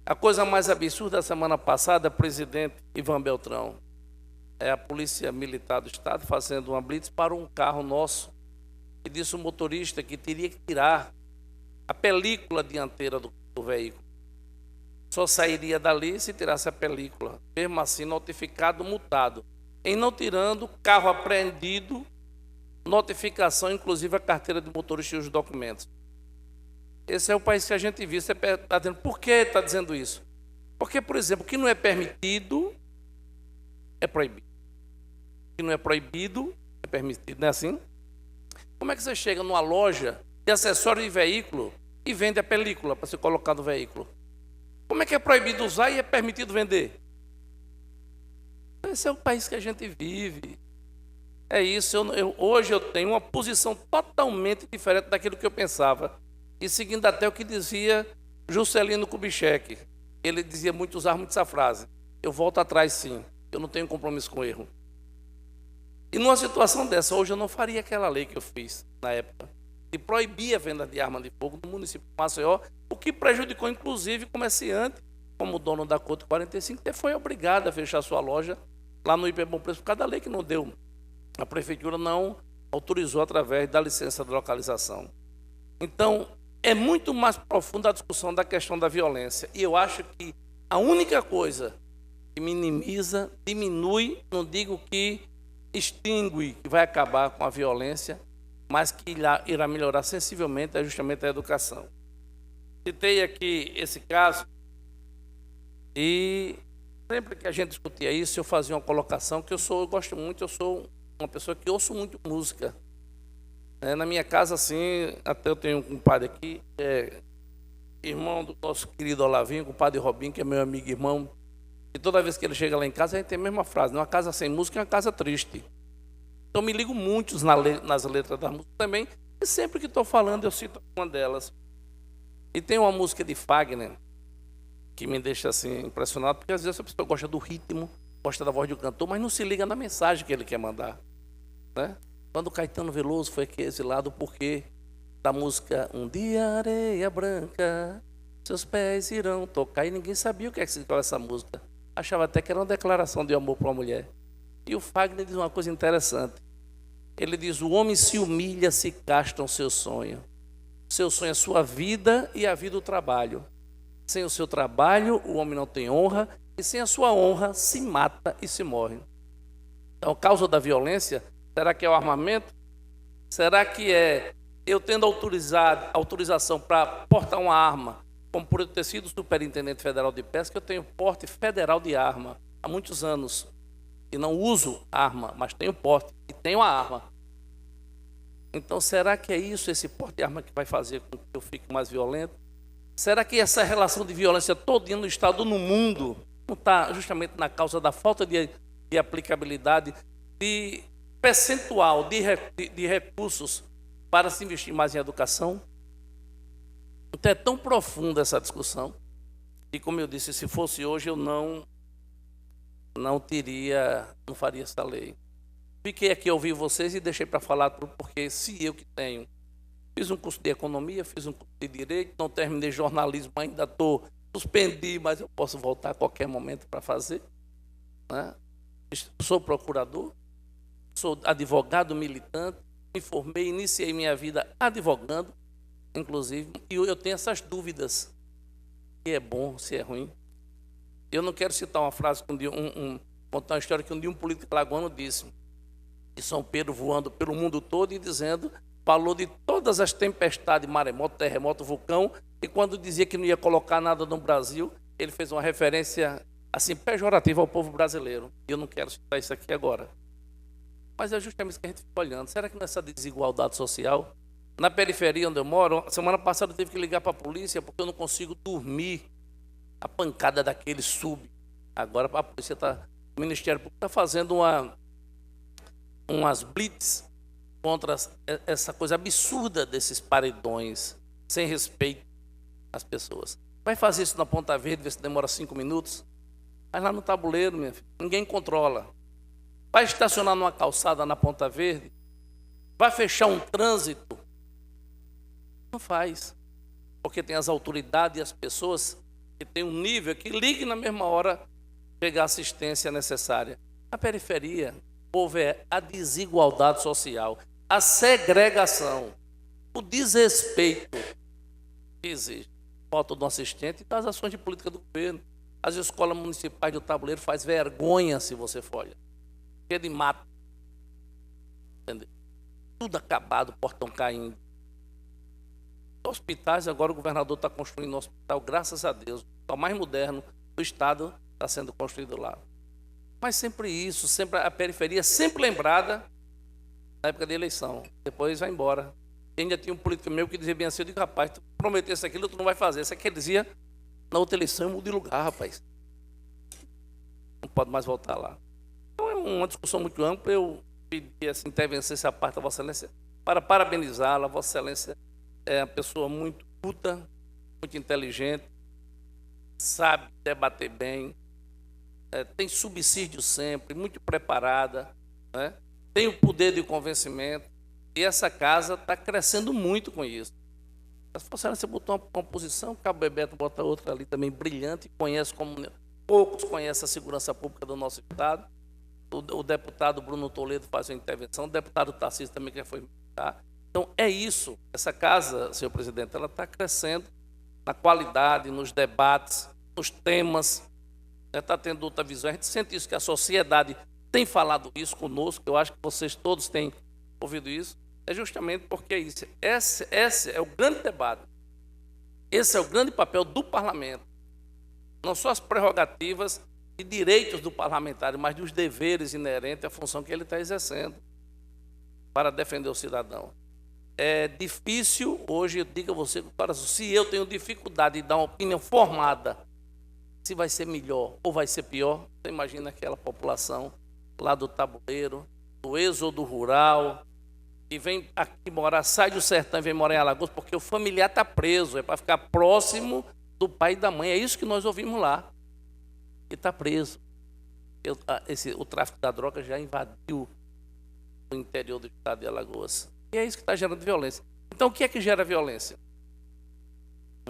A coisa mais absurda da semana passada, presidente Ivan Beltrão, a Polícia Militar do Estado fazendo uma blitz para um carro nosso e disse o motorista que teria que tirar a película dianteira do veículo. Só sairia dali se tirasse a película. Mesmo assim, notificado, multado. Em não tirando, carro apreendido, notificação, inclusive a carteira de motorista e os documentos. Esse é o país que a gente vive. Você está dizendo, por que está dizendo isso? Porque, por exemplo, o que não é permitido é proibido. O que não é proibido é permitido, não é assim? Como é que você chega numa loja de acessório de veículo e vende a película para se colocar no veículo? Como é que é proibido usar e é permitido vender? Esse é o país que a gente vive. É isso. Hoje eu tenho uma posição totalmente diferente daquilo que eu pensava. E seguindo até o que dizia Juscelino Kubitschek. Ele dizia muito, usava muito essa frase: eu volto atrás sim, eu não tenho compromisso com erro. E numa situação dessa, hoje eu não faria aquela lei que eu fiz na época, que proibia a venda de arma de fogo no município de Maceió, o que prejudicou inclusive comerciante, como o dono da Couto 45, que foi obrigado a fechar sua loja lá no Hiper Bom Preço, por causa da lei que não deu. A prefeitura não autorizou através da licença de localização. Então, é muito mais profunda a discussão da questão da violência. E eu acho que a única coisa que minimiza, diminui, não digo que extingue, que vai acabar com a violência, mas que irá melhorar sensivelmente é justamente a educação. Citei aqui esse caso e sempre que a gente discutia isso, eu fazia uma colocação que eu gosto muito, eu sou uma pessoa que ouço muito música. Na minha casa, assim, até eu tenho um compadre aqui, irmão do nosso querido Olavinho, compadre Robinho, que é meu amigo irmão, e toda vez que ele chega lá em casa, a gente tem a mesma frase: uma casa sem música é uma casa triste. Então, me ligo muito nas letras da música também, e sempre que estou falando, eu cito uma delas. E tem uma música de Fagner, que me deixa assim impressionado, porque às vezes a pessoa gosta do ritmo, gosta da voz do cantor, mas não se liga na mensagem que ele quer mandar, né? Quando Caetano Veloso foi aqui exilado, porque da música Um Dia Areia Branca, seus pés irão tocar, e ninguém sabia o que significava essa música. Achava até que era uma declaração de amor para uma mulher. E o Fagner diz uma coisa interessante. Ele diz: o homem se humilha, se castra o seu sonho. Seu sonho é sua vida e a vida o trabalho. Sem o seu trabalho, o homem não tem honra, e sem a sua honra, se mata e se morre. Então, a causa da violência, será que é o armamento? Será que é eu tendo autorização para portar uma arma como por eu ter sido superintendente federal de pesca, eu tenho porte federal de arma há muitos anos. E não uso arma, mas tenho porte e tenho a arma. Então, será que é isso, esse porte de arma, que vai fazer com que eu fique mais violento? Será que essa relação de violência todinha no Estado, no mundo, não está justamente na causa da falta de aplicabilidade, de percentual de recursos para se investir mais em educação? Então, é tão profunda essa discussão, e como eu disse, se fosse hoje, eu não faria essa lei. Fiquei aqui a ouvir vocês e deixei para falar tudo, porque se eu que tenho, fiz um curso de economia, fiz um curso de direito, não terminei jornalismo ainda, suspendi, mas eu posso voltar a qualquer momento para fazer, né? Sou procurador, sou advogado militante, me formei, iniciei minha vida advogando, inclusive, e eu tenho essas dúvidas, se é bom, se é ruim. Eu não quero citar uma frase, contar uma história que um dia um político alagoano disse, de São Pedro voando pelo mundo todo e falou de todas as tempestades, maremoto, terremoto, vulcão, e quando dizia que não ia colocar nada no Brasil, ele fez uma referência assim pejorativa ao povo brasileiro. E eu não quero citar isso aqui agora. Mas é justamente isso que a gente fica olhando. Será que nessa desigualdade social? Na periferia onde eu moro, semana passada eu tive que ligar para a polícia porque eu não consigo dormir. A pancada daquele sub. Agora a polícia o Ministério Público está fazendo umas blitz contra essa coisa absurda desses paredões, sem respeito às pessoas. Vai fazer isso na Ponta Verde, ver se demora 5 minutos? Mas lá no tabuleiro, minha filha, ninguém controla. Vai estacionar numa calçada na Ponta Verde? Vai fechar um trânsito? Não faz. Porque tem as autoridades e as pessoas que tem um nível que ligue na mesma hora chegar a assistência necessária. Na periferia, o povo é a desigualdade social, a segregação, o desrespeito que existe. Falta de um assistente e das ações de política do governo. As escolas municipais do tabuleiro faz vergonha se você for olhar. Cheio de mato. Entendeu? Tudo acabado, portão caindo. Hospitais, agora o governador está construindo um hospital, graças a Deus, o hospital mais moderno do estado está sendo construído lá. Mas sempre isso, sempre a periferia, sempre lembrada na época da eleição. Depois vai embora. E ainda tinha um político meu que dizia bem assim, eu digo, rapaz, tu prometesse aquilo, tu não vai fazer. Isso aqui ele dizia, na outra eleição eu mudo de lugar, rapaz. Não pode mais voltar lá. Então é uma discussão muito ampla, eu pedi essa intervenção, essa parte da Vossa Excelência, para parabenizá-la. Vossa Excelência é uma pessoa muito culta, muito inteligente, sabe debater bem, tem subsídio sempre, muito preparada, né? Tem o poder de convencimento, e essa casa está crescendo muito com isso. Se Vossa Excelência botou uma posição, o Cabo Bebeto bota outra ali também brilhante, conhece como poucos conhecem a segurança pública do nosso estado. O deputado Bruno Toledo faz uma intervenção, o deputado Tarcísio também que já foi militar. Então, é isso. Essa casa, senhor presidente, ela está crescendo na qualidade, nos debates, nos temas. Está tendo outra visão. A gente sente isso, que a sociedade tem falado isso conosco. Eu acho que vocês todos têm ouvido isso. É justamente porque é isso. Esse é o grande debate. Esse é o grande papel do parlamento. Não só as prerrogativas e direitos do parlamentar, mas dos deveres inerentes à função que ele está exercendo para defender o cidadão. É difícil, hoje eu digo a você, se eu tenho dificuldade de dar uma opinião formada, se vai ser melhor ou vai ser pior, você imagina aquela população lá do tabuleiro, do êxodo rural, que vem aqui morar, sai do sertão e vem morar em Alagoas, porque o familiar está preso, é para ficar próximo do pai e da mãe. É isso que nós ouvimos lá. E está preso. O tráfico da droga já invadiu o interior do estado de Alagoas. E é isso que está gerando violência. Então, o que é que gera violência?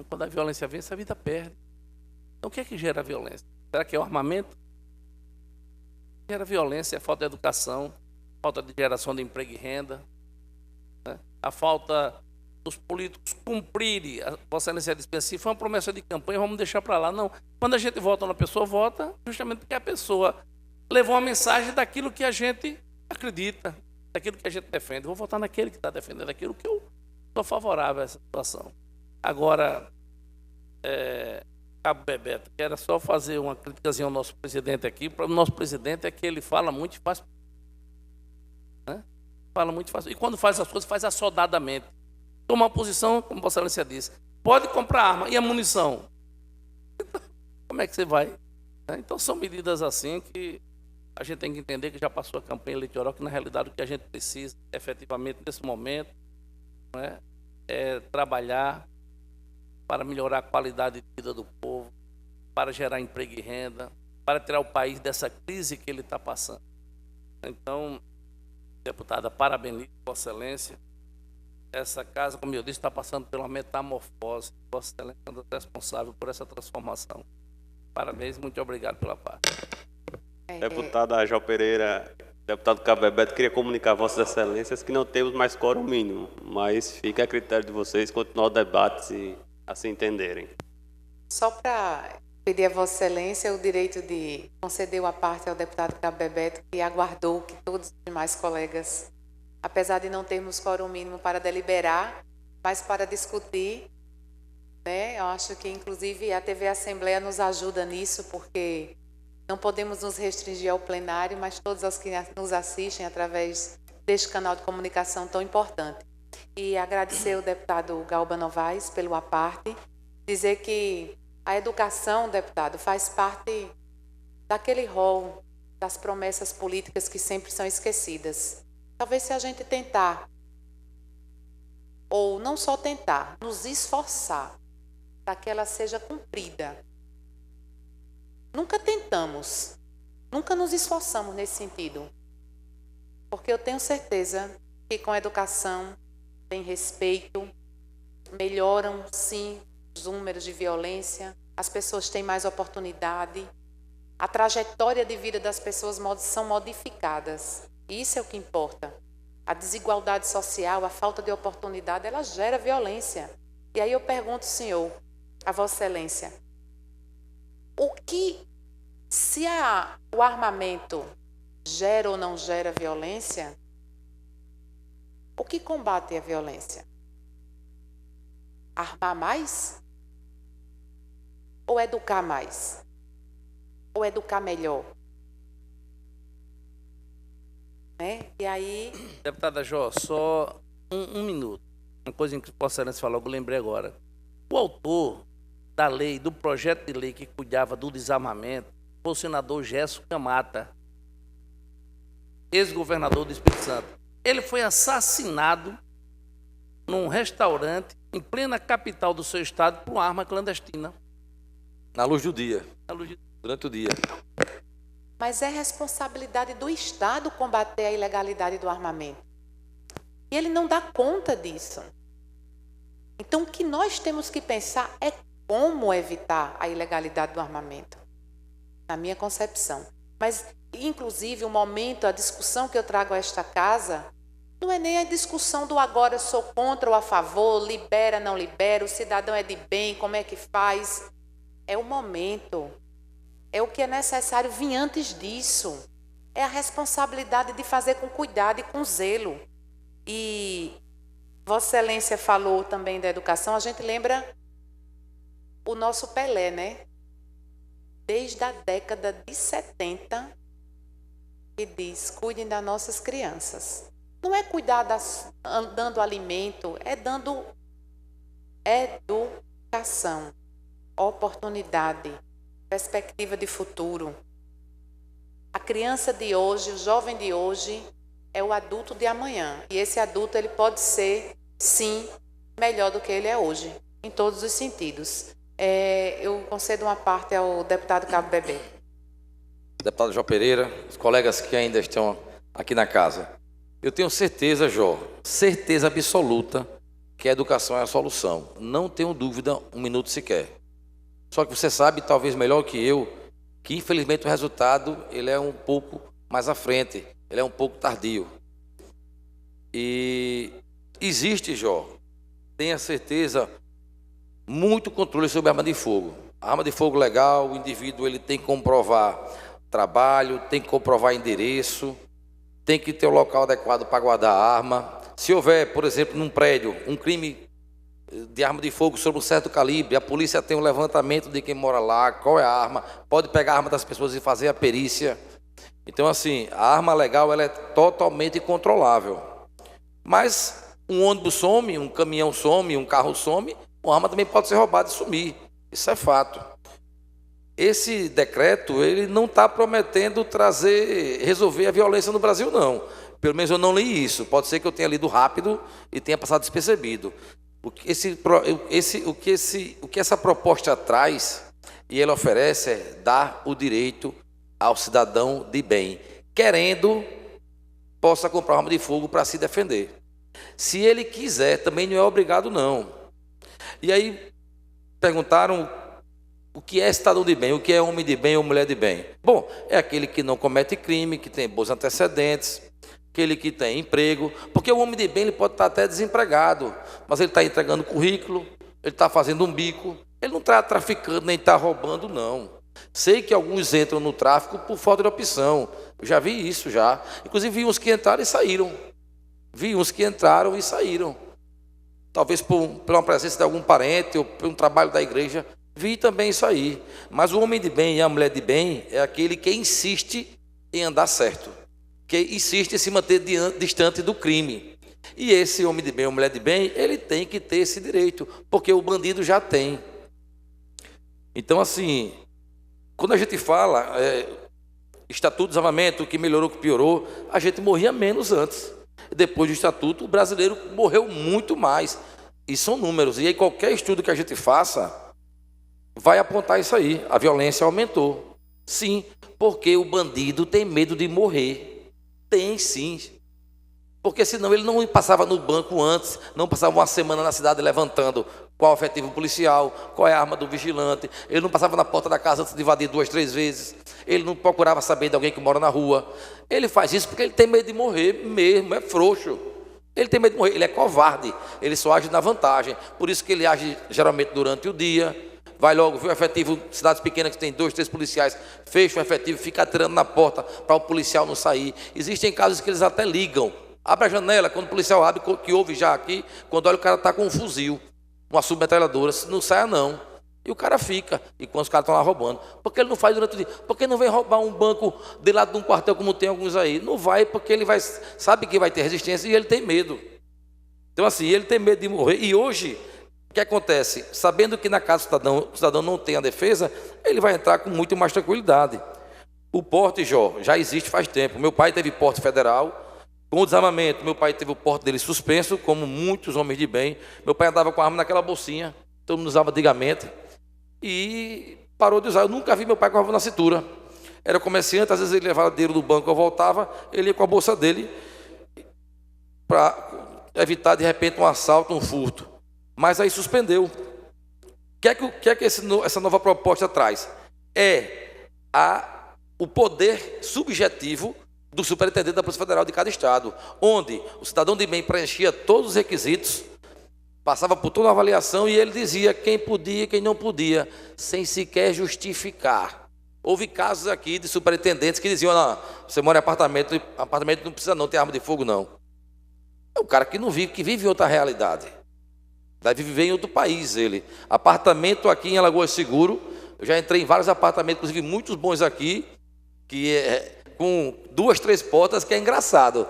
Quando a violência vem, essa vida perde. Então, o que é que gera violência? Será que é o armamento? Gera violência, a falta de educação, falta de geração de emprego e renda, né? A falta dos políticos cumprirem. A Vossa Excelência disse assim, foi uma promessa de campanha, vamos deixar para lá. Não, quando a gente vota, uma pessoa vota justamente porque a pessoa levou uma mensagem daquilo que a gente acredita, daquilo que a gente defende. Vou votar naquele que está defendendo aquilo que eu sou favorável a essa situação. Agora, Cabo Bebeto, que era só fazer uma criticazinha ao nosso presidente aqui. Para o nosso presidente é que ele fala muito e faz. Né? Fala muito e faz. E quando faz as coisas, faz assodadamente. Toma uma posição, como Vossa Excelência disse, pode comprar arma e a munição. Como é que você vai? Então são medidas assim que a gente tem que entender que já passou a campanha eleitoral, que na realidade o que a gente precisa efetivamente nesse momento, né, é trabalhar para melhorar a qualidade de vida do povo, para gerar emprego e renda, para tirar o país dessa crise que ele está passando. Então, deputada, parabenizo Vossa Excelência. Essa casa, como eu disse, está passando por uma metamorfose. Vossa Excelência é responsável por essa transformação. Parabéns e muito obrigado pela parte. Deputada João Pereira, deputado Cabo Bebeto, queria comunicar a Vossas Excelências que não temos mais quórum mínimo, mas fica a critério de vocês continuar o debate se assim entenderem. Só para pedir a Vossa Excelência o direito de conceder a parte ao deputado Cabo Bebeto, que aguardou que todos os demais colegas, apesar de não termos quórum mínimo para deliberar, mas para discutir, né? Eu acho que, inclusive, a TV Assembleia nos ajuda nisso, porque não podemos nos restringir ao plenário, mas todos os que nos assistem através deste canal de comunicação tão importante. E agradecer ao deputado Galba Novaes pelo aparte, dizer que a educação, deputado, faz parte daquele rol das promessas políticas que sempre são esquecidas. Talvez se a gente tentar, ou não só tentar, nos esforçar para que ela seja cumprida. Nunca tentamos, nunca nos esforçamos nesse sentido, porque eu tenho certeza que com a educação tem respeito, melhoram sim os números de violência, as pessoas têm mais oportunidade, a trajetória de vida das pessoas são modificadas. E isso é o que importa. A desigualdade social, a falta de oportunidade, ela gera violência. E aí eu pergunto, senhor, a Vossa Excelência, se o armamento gera ou não gera violência, o que combate a violência? Armar mais? Ou educar mais? Ou educar melhor? Né? E aí... Deputada Jó, só um minuto. Uma coisa que Vossa Excelência falou, que eu lembrei agora. O autor da lei, do projeto de lei que cuidava do desarmamento, foi o senador Gerson Camata, ex-governador do Espírito Santo. Ele foi assassinado num restaurante em plena capital do seu estado por uma arma clandestina. Na luz do dia. Na luz do... Durante o dia. Mas é responsabilidade do Estado combater a ilegalidade do armamento. E ele não dá conta disso. Então, o que nós temos que pensar é como evitar a ilegalidade do armamento, na minha concepção. Mas, inclusive, o momento, a discussão que eu trago a esta casa, não é nem a discussão do agora eu sou contra ou a favor, libera, não libera, o cidadão é de bem, como é que faz. É o momento. É o que é necessário vir antes disso. É a responsabilidade de fazer com cuidado e com zelo. E Vossa Excelência falou também da educação, a gente lembra o nosso Pelé, né? Desde a década de 70, que diz, cuidem das nossas crianças. Não é cuidar dando alimento, é dando educação, oportunidade, perspectiva de futuro. A criança de hoje, o jovem de hoje, é o adulto de amanhã. E esse adulto ele pode ser, sim, melhor do que ele é hoje, em todos os sentidos. Eu concedo uma parte ao deputado Cabo Bebeto. Deputado João Pereira, os colegas que ainda estão aqui na casa. Eu tenho certeza, Jó, certeza absoluta que a educação é a solução. Não tenho dúvida, um minuto sequer. Só que você sabe, talvez melhor que eu, que infelizmente o resultado ele é um pouco mais à frente, ele é um pouco tardio. E existe, Jó, tenha certeza, muito controle sobre a arma de fogo. A arma de fogo legal, o indivíduo ele tem que comprovar trabalho, tem que comprovar endereço, tem que ter o local adequado para guardar a arma. Se houver, por exemplo, num prédio, um crime de arma de fogo sobre um certo calibre, a polícia tem um levantamento de quem mora lá, qual é a arma, pode pegar a arma das pessoas e fazer a perícia. Então, assim, a arma legal ela é totalmente controlável. Mas um ônibus some, um caminhão some, um carro some, uma arma também pode ser roubada e sumir. Isso é fato. Esse decreto, ele não está prometendo resolver a violência no Brasil, não. Pelo menos eu não li isso. Pode ser que eu tenha lido rápido e tenha passado despercebido. O que essa proposta traz e ela oferece é dar o direito ao cidadão de bem, querendo, possa comprar uma arma de fogo para se defender. Se ele quiser, também não é obrigado, não. E aí perguntaram o que é cidadão de bem, o que é homem de bem ou mulher de bem. Bom, é aquele que não comete crime, que tem bons antecedentes, aquele que tem emprego, porque o homem de bem ele pode estar até desempregado, mas ele está entregando currículo, ele está fazendo um bico, ele não está traficando nem está roubando, não. Sei que alguns entram no tráfico por falta de opção, eu já vi isso já, inclusive vi uns que entraram e saíram, talvez por uma presença de algum parente ou por um trabalho da igreja, vi também isso aí. Mas o homem de bem e a mulher de bem é aquele que insiste em andar certo, que insiste em se manter distante do crime. E esse homem de bem ou mulher de bem, ele tem que ter esse direito, porque o bandido já tem. Então, assim, quando a gente fala Estatuto de Desarmamento, que melhorou, que piorou, a gente morria menos antes. Depois do Estatuto, o brasileiro morreu muito mais. E são números. E aí qualquer estudo que a gente faça vai apontar isso aí. A violência aumentou. Sim, porque o bandido tem medo de morrer. Tem sim. Porque senão ele não passava no banco antes, não passava uma semana na cidade levantando qual é o efetivo policial, qual é a arma do vigilante, ele não passava na porta da casa antes de invadir 2, 3 vezes, ele não procurava saber de alguém que mora na rua. Ele faz isso porque ele tem medo de morrer mesmo, é frouxo. Ele tem medo de morrer, ele é covarde, ele só age na vantagem. Por isso que ele age geralmente durante o dia, vai logo, vê o efetivo, cidades pequenas que tem 2, 3 policiais, fecha o efetivo, fica atirando na porta para o policial não sair. Existem casos que eles até ligam, abre a janela, quando o policial abre, que houve já aqui, quando olha o cara está com um fuzil, uma submetralhadora, não saia não. E o cara fica, enquanto os caras estão lá roubando. Porque ele não faz durante o dia? Porque não vem roubar um banco de lado de um quartel, como tem alguns aí. Não vai, porque ele sabe que vai ter resistência e ele tem medo. Então assim, ele tem medo de morrer. E hoje, o que acontece? Sabendo que na casa o cidadão não tem a defesa, ele vai entrar com muito mais tranquilidade. O porte, já existe faz tempo. Meu pai teve porte federal. Com o desarmamento, meu pai teve o porte dele suspenso, como muitos homens de bem. Meu pai andava com a arma naquela bolsinha, todo mundo usava antigamente, e parou de usar. Eu nunca vi meu pai com a arma na cintura. Era comerciante, às vezes ele levava dinheiro do banco, eu voltava, ele ia com a bolsa dele para evitar, de repente, um assalto, um furto. Mas aí suspendeu. O que é que essa nova proposta traz? O poder subjetivo do superintendente da Polícia Federal de cada estado, onde o cidadão de bem preenchia todos os requisitos, passava por toda a avaliação e ele dizia quem podia e quem não podia, sem sequer justificar. Houve casos aqui de superintendentes que diziam, não, você mora em apartamento não precisa não ter arma de fogo, não. É o cara que não vive, que vive em outra realidade. Deve viver em outro país, ele. Apartamento aqui em Alagoas Seguro, eu já entrei em vários apartamentos, inclusive muitos bons aqui, com 2, 3 portas, que é engraçado,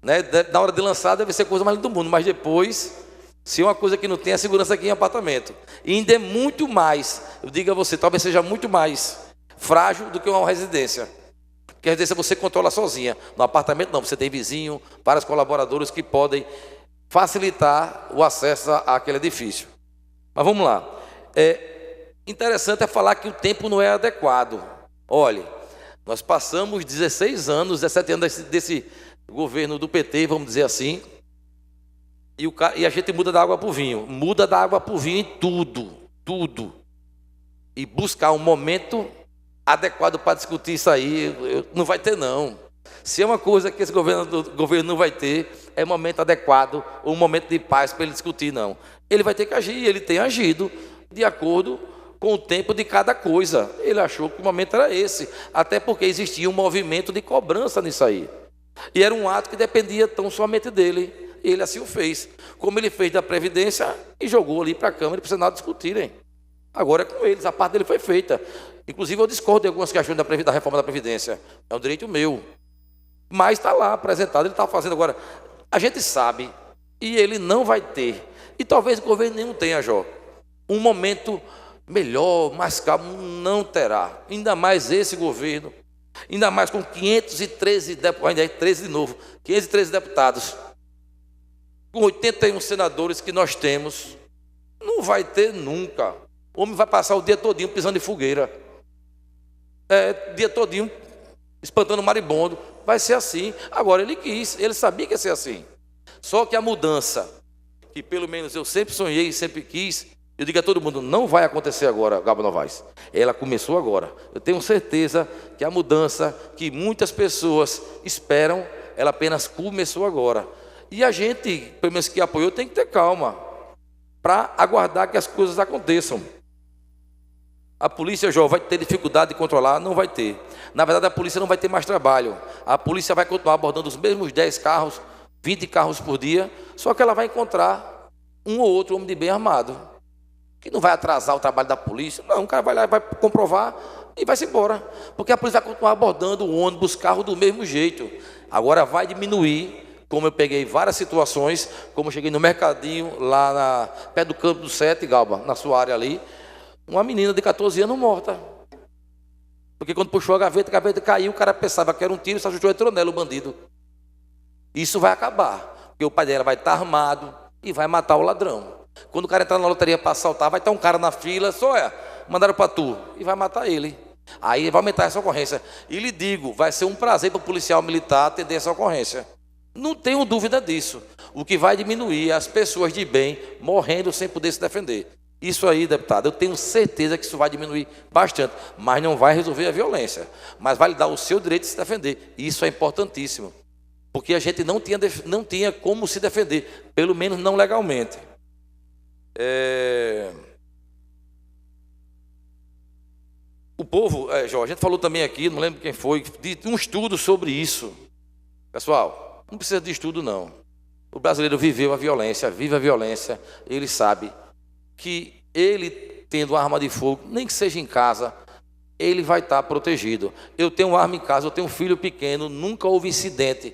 né? Na hora de lançar deve ser a coisa mais linda do mundo, mas depois, se é uma coisa que não tem, a segurança aqui em apartamento. E ainda é muito mais, eu digo a você, talvez seja muito mais frágil do que uma residência. Porque a residência você controla sozinha. No apartamento não, você tem vizinho, vários colaboradores que podem facilitar o acesso àquele edifício. Mas vamos lá. Interessante é falar que o tempo não é adequado. Olhe, nós passamos 16 anos, 17 anos desse governo do PT, vamos dizer assim, e a gente muda da água para o vinho. Muda da água para o vinho em tudo. E buscar um momento adequado para discutir isso aí, não vai ter não. Se é uma coisa que esse governo não vai ter, é momento adequado, ou um momento de paz para ele discutir, não. Ele vai ter que agir, ele tem agido de acordo com o tempo de cada coisa. Ele achou que o momento era esse, até porque existia um movimento de cobrança nisso aí. E era um ato que dependia tão somente dele. ele assim o fez. Como ele fez da Previdência e jogou ali para a Câmara e para o Senado discutirem. Agora é com eles, a parte dele foi feita. Inclusive eu discordo de algumas questões da reforma da Previdência. É um direito meu. Mas está lá apresentado, ele está fazendo agora. A gente sabe, e ele não vai ter, e talvez o governo nenhum tenha, Jó, um momento melhor, mais calmo, não terá. Ainda mais esse governo, ainda mais com 513 deputados, ainda é 13 de novo, 513 deputados, com 81 senadores que nós temos, não vai ter nunca. O homem vai passar o dia todinho pisando em fogueira. Dia todinho espantando maribondo. Vai ser assim. Agora ele quis, ele sabia que ia ser assim. Só que a mudança, que pelo menos eu sempre sonhei e sempre quis, eu digo a todo mundo, não vai acontecer agora, Galba Novaes. Ela começou agora. Eu tenho certeza que a mudança que muitas pessoas esperam, ela apenas começou agora. E a gente, pelo menos que apoiou, tem que ter calma para aguardar que as coisas aconteçam. A polícia, João, vai ter dificuldade de controlar? Não vai ter. Na verdade, a polícia não vai ter mais trabalho. A polícia vai continuar abordando os mesmos 10 carros, 20 carros por dia, só que ela vai encontrar um ou outro homem de bem armado, que não vai atrasar o trabalho da polícia. Não, o cara vai lá, vai comprovar e vai-se embora. Porque a polícia vai continuar abordando o ônibus, carro do mesmo jeito. Agora vai diminuir, como eu peguei várias situações, como eu cheguei no mercadinho, lá perto do Campo do 7, Galba, na sua área ali, uma menina de 14 anos morta. Porque quando puxou a gaveta caiu, o cara pensava que era um tiro, se ajustou e entrou nela, o bandido. Isso vai acabar, porque o pai dela vai estar armado e vai matar o ladrão. Quando o cara entrar na loteria para assaltar, vai estar um cara na fila, só mandaram para tu, e vai matar ele. Aí vai aumentar essa ocorrência. E lhe digo, vai ser um prazer para o policial militar atender essa ocorrência. Não tenho dúvida disso. O que vai diminuir é as pessoas de bem morrendo sem poder se defender. Isso aí, deputado, eu tenho certeza que isso vai diminuir bastante, mas não vai resolver a violência, mas vai lhe dar o seu direito de se defender. Isso é importantíssimo, porque a gente não tinha como se defender, pelo menos não legalmente. O povo, Jorge, a gente falou também aqui, não lembro quem foi, de um estudo sobre isso. Pessoal, não precisa de estudo, não. O brasileiro viveu a violência, vive a violência, ele sabe que ele, tendo arma de fogo, nem que seja em casa, ele vai estar protegido. Eu tenho arma em casa, eu tenho um filho pequeno, nunca houve incidente,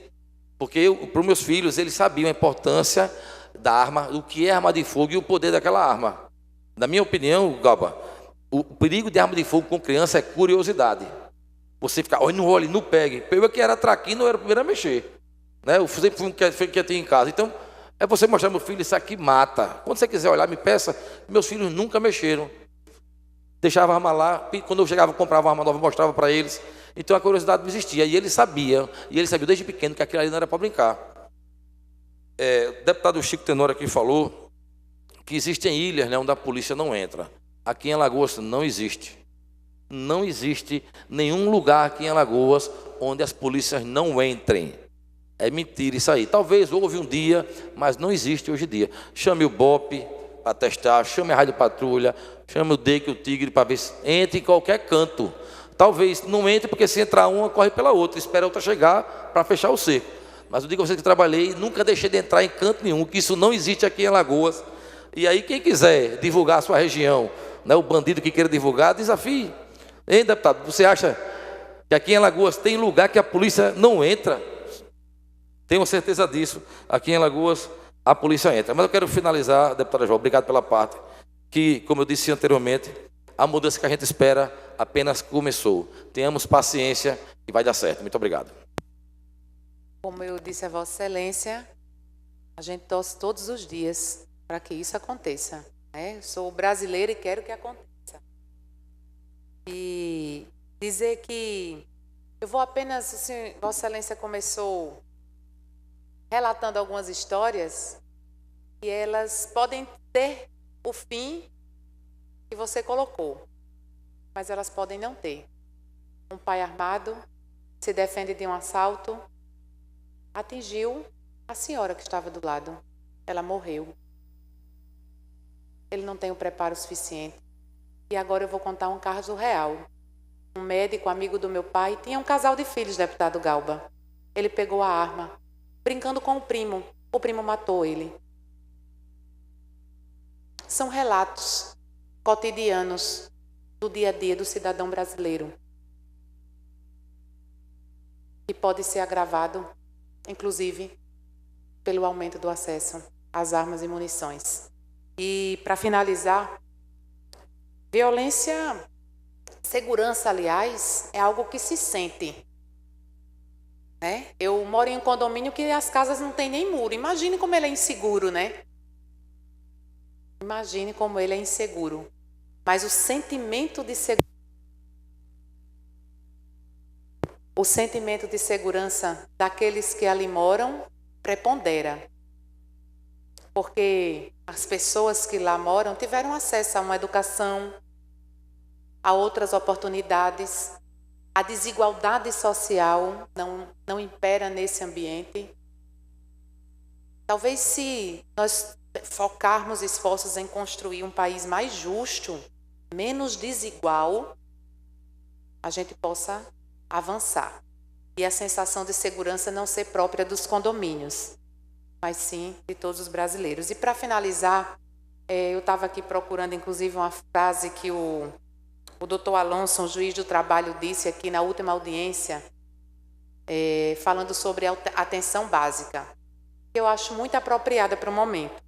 porque para os meus filhos, eles sabiam a importância da arma, o que é arma de fogo e o poder daquela arma. Na minha opinião, Galba, o perigo de arma de fogo com criança é curiosidade. Você ficar, olha, não olhe, não pegue. Eu que era traquino, eu era o primeiro a mexer. Né? Eu sempre fui quietinho em casa. Então, é você mostrar meu filho, isso aqui mata. Quando você quiser olhar, me peça. Meus filhos nunca mexeram. Deixava a arma lá. Quando eu chegava, comprava uma arma nova, mostrava para eles. Então a curiosidade não existia. E eles sabiam. E eles sabiam desde pequeno que aquilo ali não era para brincar. O deputado Chico Tenório aqui falou que existem ilhas, né, onde a polícia não entra. Aqui em Alagoas não existe. Não existe nenhum lugar aqui em Alagoas onde as polícias não entrem. É mentira isso aí. Talvez houve um dia, mas não existe hoje em dia. Chame o BOP para testar, chame a Rádio Patrulha, chame o DEIC, o Tigre, para ver se entre em qualquer canto. Talvez não entre, porque se entrar uma, corre pela outra, espera a outra chegar para fechar o cerco. Mas eu digo a vocês que trabalhei, nunca deixei de entrar em canto nenhum, que isso não existe aqui em Alagoas. E aí quem quiser divulgar a sua região, né, o bandido que queira divulgar, desafie. Hein, deputado, você acha que aqui em Alagoas tem lugar que a polícia não entra? Tenho certeza disso. Aqui em Alagoas a polícia entra. Mas eu quero finalizar, deputada João, obrigado pela parte, que, como eu disse anteriormente, a mudança que a gente espera apenas começou. Tenhamos paciência e vai dar certo. Muito obrigado. Como eu disse a Vossa Excelência, a gente torce todos os dias para que isso aconteça. Né? Eu sou brasileira e quero que aconteça. E dizer que eu vou apenas, assim, Vossa Excelência começou relatando algumas histórias e elas podem ter o fim que você colocou, mas elas podem não ter. Um pai armado se defende de um assalto, atingiu a senhora que estava do lado, ela morreu. Ele não tem o preparo suficiente. E agora eu vou contar um caso real. Um médico, amigo do meu pai, tinha um casal de filhos, deputado Galba. Ele pegou a arma, brincando com o primo, o primo matou ele. São relatos cotidianos do dia a dia do cidadão brasileiro, que pode ser agravado, inclusive, pelo aumento do acesso às armas e munições. E, para finalizar, segurança, aliás, é algo que se sente. Né? Eu moro em um condomínio que as casas não têm nem muro. Imagine como ele é inseguro, né? Imagine como ele é inseguro. Mas o sentimento de segurança daqueles que ali moram prepondera. Porque as pessoas que lá moram tiveram acesso a uma educação, a outras oportunidades. A desigualdade social não impera nesse ambiente. Talvez, se nós focarmos esforços em construir um país mais justo, menos desigual, a gente possa avançar. E a sensação de segurança não ser própria dos condomínios, mas sim de todos os brasileiros. E, para finalizar, eu estava aqui procurando, inclusive, uma frase que o doutor Alonso, um juiz do trabalho, disse aqui na última audiência, falando sobre a atenção básica, que eu acho muito apropriada para o momento.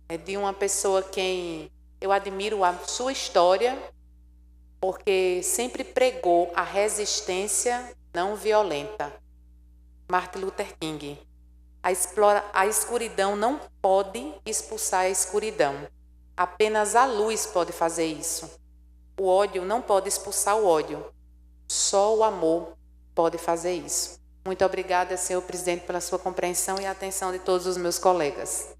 É de uma pessoa quem eu admiro a sua história, porque sempre pregou a resistência não violenta. Martin Luther King. A escuridão não pode expulsar a escuridão. Apenas a luz pode fazer isso. O ódio não pode expulsar o ódio. Só o amor pode fazer isso. Muito obrigada, senhor presidente, pela sua compreensão e a atenção de todos os meus colegas.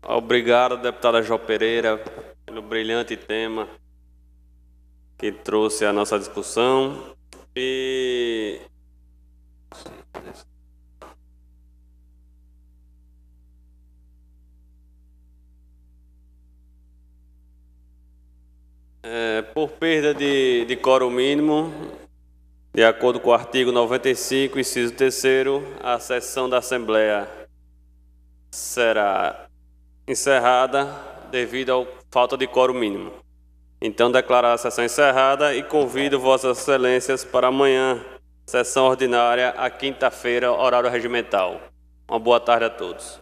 Obrigado, deputada Jo Pereira, pelo brilhante tema que trouxe à nossa discussão. E por perda de quórum mínimo, de acordo com o artigo 95, inciso 3º, a sessão da Assembleia será encerrada devido à falta de quórum mínimo. Então, declarar a sessão encerrada e convido Vossas Excelências para amanhã, sessão ordinária, à quinta-feira, horário regimental. Uma boa tarde a todos.